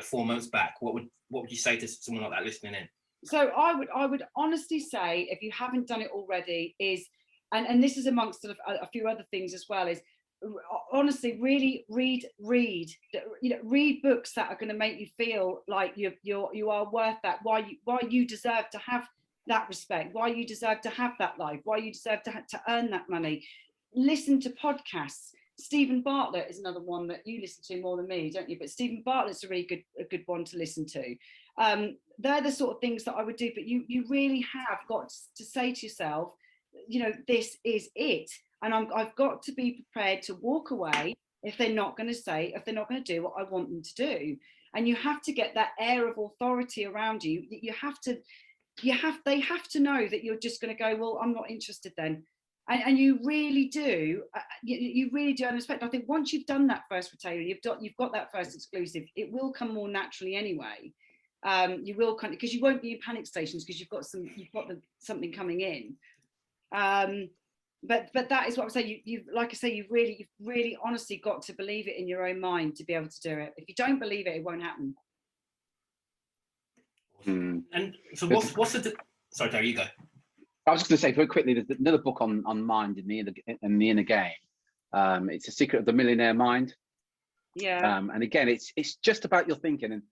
4 months back? What would you say to someone like that listening in? So I would honestly say, if you haven't done it already, is and this is amongst a few other things as well, is honestly really read books that are going to make you feel like you are worth that, why you deserve to have that respect, why you deserve to have that life, why you deserve to earn that money. Listen to podcasts. Stephen Bartlett is another one that you listen to more than me, don't you? But Stephen Bartlett's a really good one to listen to. They're the sort of things that I would do, but you really have got to say to yourself, this is it, and I've got to be prepared to walk away if they're not going to do what I want them to do. And you have to get that air of authority around you. They have to know that you're just going to go, well, I'm not interested then. And you really do, you really do understand. I think once you've done that first retainer, you've got that first exclusive, it will come more naturally anyway. You will kind of, because you won't be in panic stations because you've got something coming in. But that is what I'm saying. You've like I say, you've really honestly got to believe it in your own mind to be able to do it. If you don't believe it, it won't happen. And so what's the sorry, Terry, you go. I was just going to say very quickly, there's another book on mind in the inner game. It's The Secret of the Millionaire Mind. Yeah. And again, it's just about your thinking, and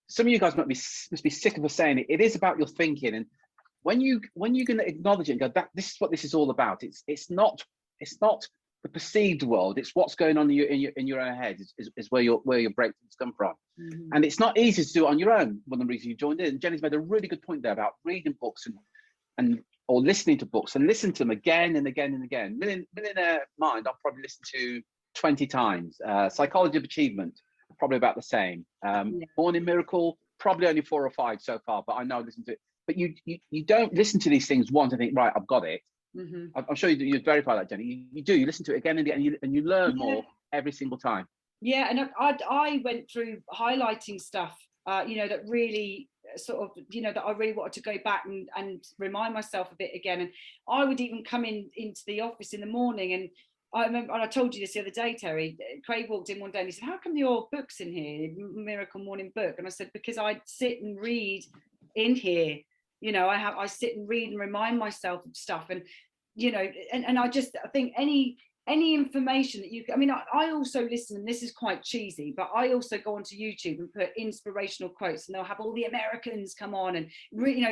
some of you guys must be sick of us saying it. It is about your thinking, and when you're going to acknowledge it and go, that this is what this is all about. It's not the perceived world. It's what's going on in your own head is where your breakthroughs come from. Mm-hmm. And it's not easy to do it on your own. One of the reasons you joined in. And Jenny's made a really good point there about reading books or listening to books, and listen to them again and again and again. Millionaire Mind, I'll probably listen to 20 times. Psychology of Achievement, probably about the same. Morning Miracle, probably only 4 or 5 so far, but I know I listen to it. But you don't listen to these things once and think, right, I've got it. Mm-hmm. I'm sure you'd verify that, Jenny. You do. You listen to it again and again, and you learn more every single time. Yeah, and I went through highlighting stuff, that really sort of, that I really wanted to go back and remind myself of it again. And I would even come into the office in the morning, and I remember, and I told you this the other day, Terry, Craig walked in one day and he said, how come your book's in here, Miracle Morning Book? And I said, because I sit and read in here. I sit and read and remind myself of stuff, and and I think any information that I also listen, and this is quite cheesy, but I also go onto YouTube and put inspirational quotes, and they'll have all the Americans come on, and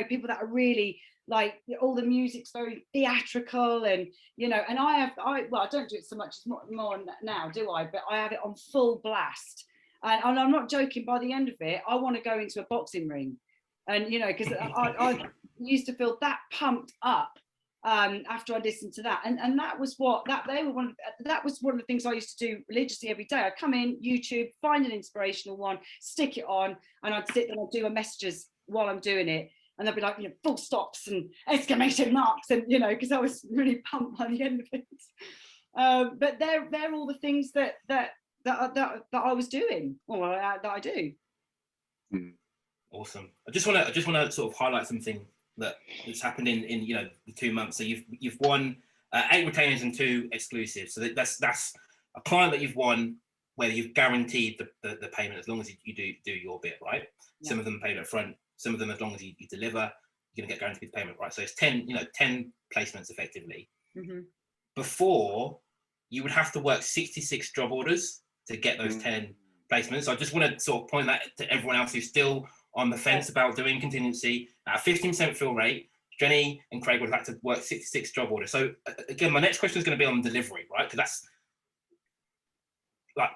people that are really like, all the music's very theatrical, and and I don't do it so much, it's more now, do I? But I have it on full blast, and I'm not joking. By the end of it, I want to go into a boxing ring. And because I used to feel that pumped up after I listened to that, and that was one of the things I used to do religiously every day. I'd come in YouTube, find an inspirational one, stick it on, and I'd sit and I'd do my messages while I'm doing it, and they'd be like full stops and exclamation marks, and because I was really pumped by the end of it. But they're all the things that I was doing, or that I do. Awesome. I just want to sort of highlight something that's happened in the 2 months. So you've won 8 retainers and 2 exclusives. So that's a client that you've won where you've guaranteed the payment as long as you do your bit, right? Yeah. Some of them paid up front. Some of them, as long as you deliver, you're going to get guaranteed the payment, right? So it's 10 placements effectively. Mm-hmm. Before, you would have to work 66 job orders to get those 10 placements. So I just want to sort of point that to everyone else who's still on the fence about doing contingency. At a 15% fill rate, Jenny and Craig would have had to work 66 job orders. So again, my next question is going to be on delivery, right? Because that's like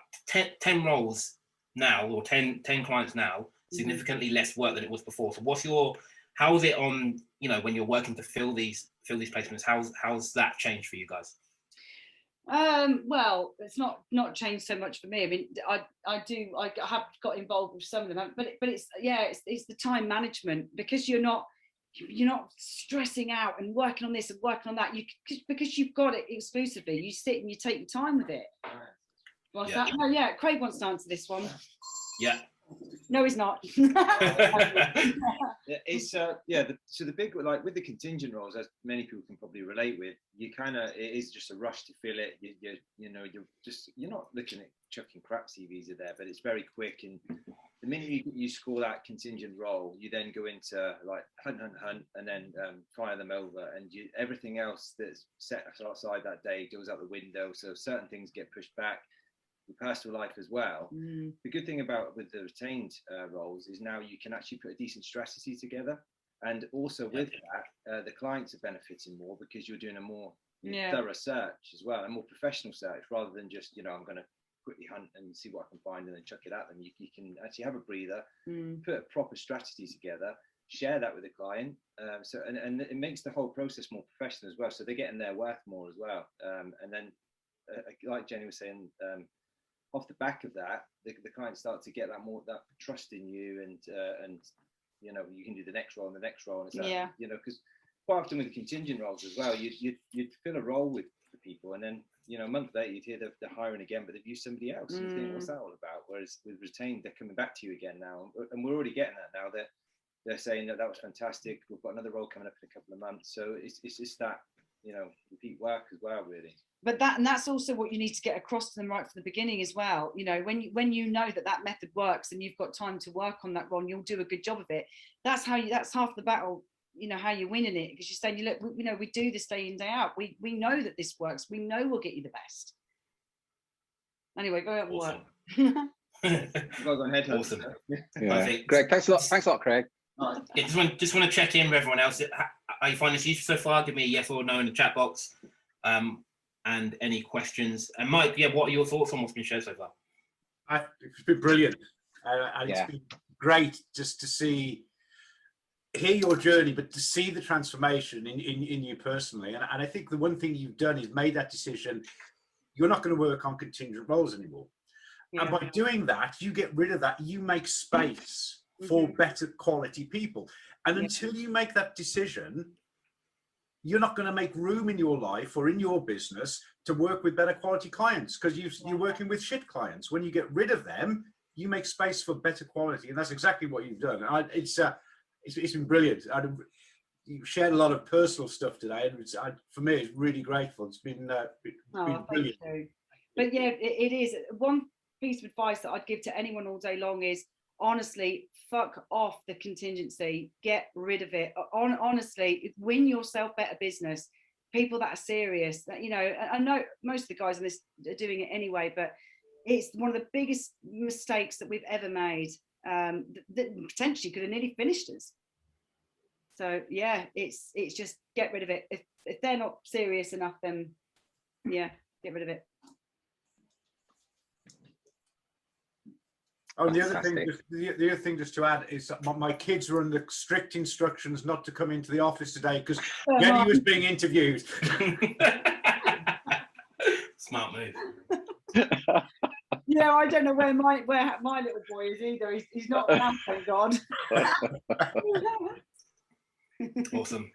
10 roles now, or 10 clients now, significantly less work than it was before. So how is it on, when you're working to fill these placements, how's that changed for you guys? Well, it's not changed so much for me. I mean, I have got involved with some of them, but it's the time management, because you're not stressing out and working on this and working on that. Because you've got it exclusively. You sit and you take your time with it. What's that? Oh yeah, Craig wants to answer this one. Yeah. No, he's not. It's so the big, like with the contingent roles, as many people can probably relate with, it is just a rush to fill it. You're not looking at chucking crap CVs there, but it's very quick. And the minute you score that contingent role, you then go into like hunt, and then fire them over, and everything else that's set aside that day goes out the window. So certain things get pushed back. Personal life as well. The good thing about with the retained roles is now you can actually put a decent strategy together, and also with that the clients are benefiting more because you're doing a more thorough search as well, a more professional search, rather than just I'm going to quickly hunt and see what I can find and then chuck it at them. You can actually have a breather, put a proper strategy together, share that with the client, and it makes the whole process more professional as well, so they're getting their worth more as well. And then like Jenny was saying, off the back of that, the clients start to get that trust in you, and you can do the next role and the next role, and it's because quite often with the contingent roles as well, you'd fill a role with the people, and then a month later you'd hear they're hiring again, but they've used somebody else. And you think, what's that all about? Whereas with retained, they're coming back to you again now, and we're already getting that now. They're saying that was fantastic. We've got another role coming up in a couple of months. So it's just that repeat work as well, really. But that's also what you need to get across to them right from the beginning as well. When you know that method works and you've got time to work on that role, you'll do a good job of it. That's half the battle. How you're winning it, because you're saying, look, we do this day in, day out. We know that this works. We know we'll get you the best. Anyway, go out and work. Awesome. Yeah. Greg, thanks a lot, Craig. Yeah, just want to check in with everyone else. Are you finding this useful so far? Give me a yes or no in the chat box. And any questions. And Mike, what are your thoughts on what's been shared so far? It's been brilliant. And it's been great just to hear your journey, but to see the transformation in you personally. And I think the one thing you've done is made that decision. You're not going to work on contingent roles anymore. Yeah. And by doing that, you get rid of that. You make space for better quality people. And until you make that decision, you're not going to make room in your life or in your business to work with better quality clients, because you're working with shit clients. When you get rid of them, you make space for better quality. And that's exactly what you've done. It's been brilliant. You've shared a lot of personal stuff today, and for me, it's really grateful. It's been brilliant. But yeah, it is. One piece of advice that I'd give to anyone all day long is, honestly, fuck off the contingency. Get rid of it. Honestly, win yourself better business. People that are serious. That I know most of the guys on this are doing it anyway, but it's one of the biggest mistakes that we've ever made. That potentially could have nearly finished us. So yeah, it's just get rid of it. If they're not serious enough, then get rid of it. Oh, and the other thing just to add is that my kids were under strict instructions not to come into the office today because Jenny was being interviewed. Smart move. Yeah, I don't know where my little boy is either. He's not around, thank God. Awesome.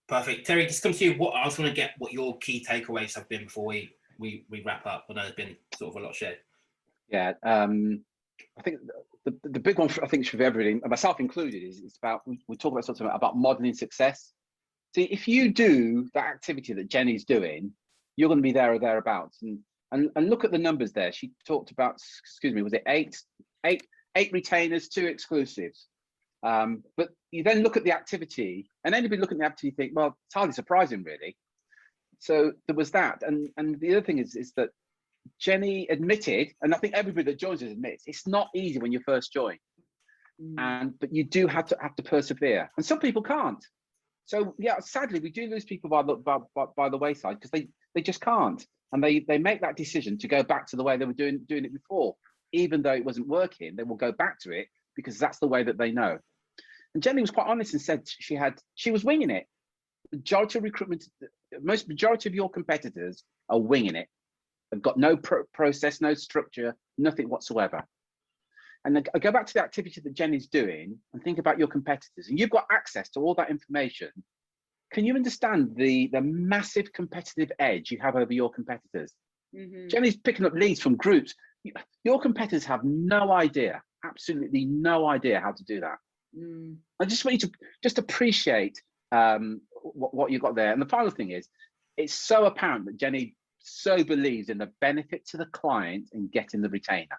Perfect. Terry, just come to you. I just want to get what your key takeaways have been before we wrap up. I know there's been sort of a lot shared. Yeah, I think the big one, I think, for everybody, myself included, is it's about, we talk about something about modeling success. See, if you do that activity that Jenny's doing, you're going to be there or thereabouts. And look at the numbers there. She talked about, was it eight retainers, 2 exclusives. But you then look at the activity, and anybody looking at the activity think, well, it's hardly surprising, really. So there was that. And the other thing is that Jenny admitted, and I think everybody that joins us admits, it's not easy when you first join. But you do have to persevere. And some people can't. So yeah, sadly, we do lose people by the wayside because they just can't. And they make that decision to go back to the way they were doing it before. Even though it wasn't working, they will go back to it because that's the way that they know. And Jenny was quite honest and said she was winging it. Majority of recruitment, majority of your competitors are winging it. They've got no process, no structure, nothing whatsoever. And I go back to the activity that Jenny's doing and think about your competitors, and you've got access to all that information. Can you understand the massive competitive edge you have over your competitors? Jenny's picking up leads from groups. Your competitors have no idea, absolutely no idea how to do that. I just want you to just appreciate what you got there. And the final thing is, it's so apparent that Jenny so believes in the benefit to the client in getting the retainer.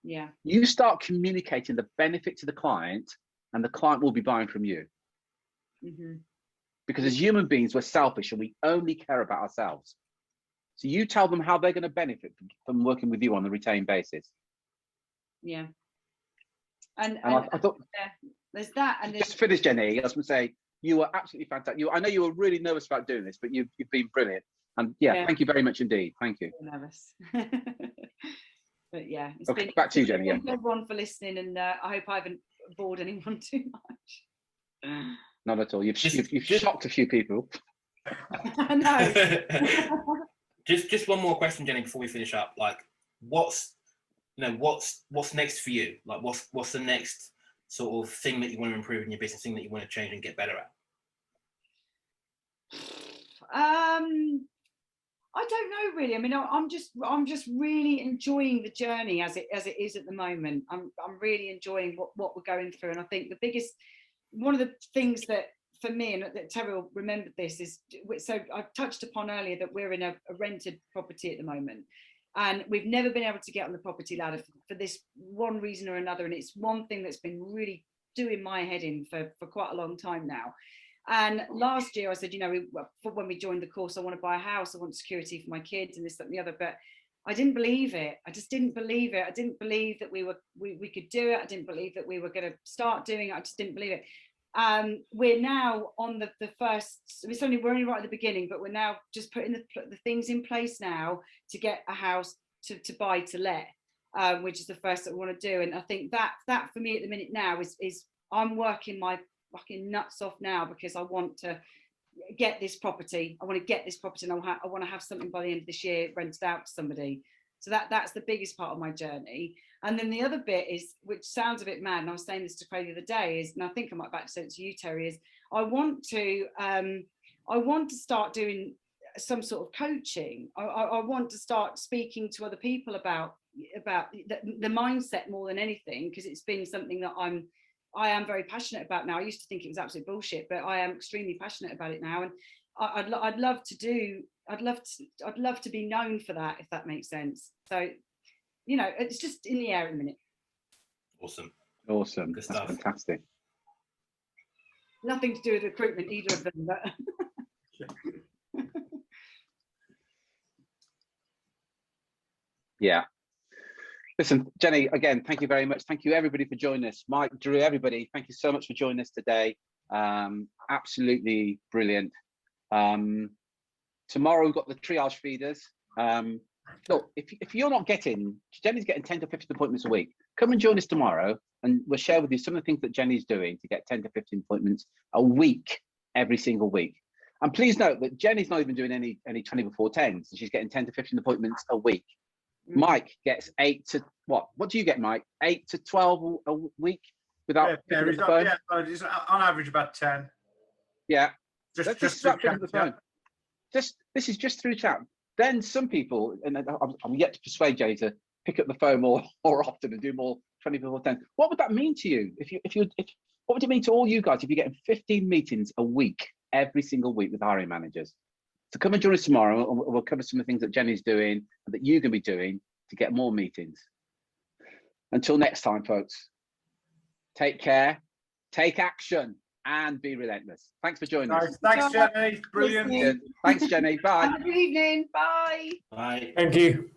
Yeah. You start communicating the benefit to the client, and the client will be buying from you. Because as human beings, we're selfish and we only care about ourselves. So you tell them how they're going to benefit from working with you on a retained basis. Yeah. And I thought, there's that. And just finish, Jenny. I was going to say, you were absolutely fantastic. I know you were really nervous about doing this, but you've been brilliant. And yeah, thank you very much indeed. Thank you. Nervous. But yeah, it's okay, been back to you, Jenny. Thank everyone for listening, and I hope I haven't bored anyone too much. Not at all. You've shocked a few people. I know. just one more question, Jenny, before we finish up. Like, what's next for you? Like, what's the next sort of thing that you want to improve in your business, thing that you want to change and get better at? I don't know really. I mean, I'm just really enjoying the journey as it is at the moment. I'm really enjoying what we're going through, and I think one of the things that for me, and that Terry will remember this, is so I touched upon earlier that we're in a rented property at the moment, and we've never been able to get on the property ladder for this one reason or another, and it's one thing that's been really doing my head in for quite a long time now. And last year I said, you know, when we joined the course, I want to buy a house, I want security for my kids and this, that and the other, but I didn't believe it. I just didn't believe it. I didn't believe that we could do it. I didn't believe that we were going to start doing it. I just didn't believe it. We're now on the first, we're only right at the beginning, but we're now just putting the things in place now to get a house to buy to let, which is the first that we want to do. And I think that for me at the minute now is I'm working my fucking nuts off now, because I want to get this property. I want to get this property, and I want to have something by the end of this year rented out to somebody. So that's the biggest part of my journey. And then the other bit is, which sounds a bit mad, and I was saying this to Craig the other day, is, and I think I might back to say it to you, Terry, is I want to start doing some sort of coaching. I want to start speaking to other people about the mindset more than anything, because it's been something that I am very passionate about now. I used to think it was absolute bullshit, but I am extremely passionate about it now, and I'd love to be known for that, if that makes sense. So, you know, it's just in the air in a minute. Awesome. Good stuff. That's fantastic. Nothing to do with recruitment, either of them, but yeah. Listen, Jenny, again, thank you very much. Thank you, everybody, for joining us. Mike, Drew, everybody, thank you so much for joining us today. Absolutely brilliant. Tomorrow we've got the triage feeders. Look, if you're not getting, Jenny's getting 10 to 15 appointments a week. Come and join us tomorrow, and we'll share with you some of the things that Jenny's doing to get 10 to 15 appointments a week, every single week. And please note that Jenny's not even doing any 20 before 10s. She's getting 10 to 15 appointments a week. Mike gets 8 to what do you get, Mike? 8 to 12 a week without picking up the phone? Yeah, on average about 10. Yeah. Just picking up the phone. This is just through chat. Then some people, and I'm yet to persuade Jenny to pick up the phone more often and do more 20 before 10. What would that mean to you? What would it mean to all you guys if you're getting 15 meetings a week, every single week, with hiring managers? So come and join us tomorrow, and we'll cover some of the things that Jenny's doing and that you're going to be doing to get more meetings. Until next time, folks, take care, take action, and be relentless. Thanks for joining us. Thanks, Jenny. Brilliant. Thanks, Jenny. Bye. have a good evening. Bye. Bye. Thank you.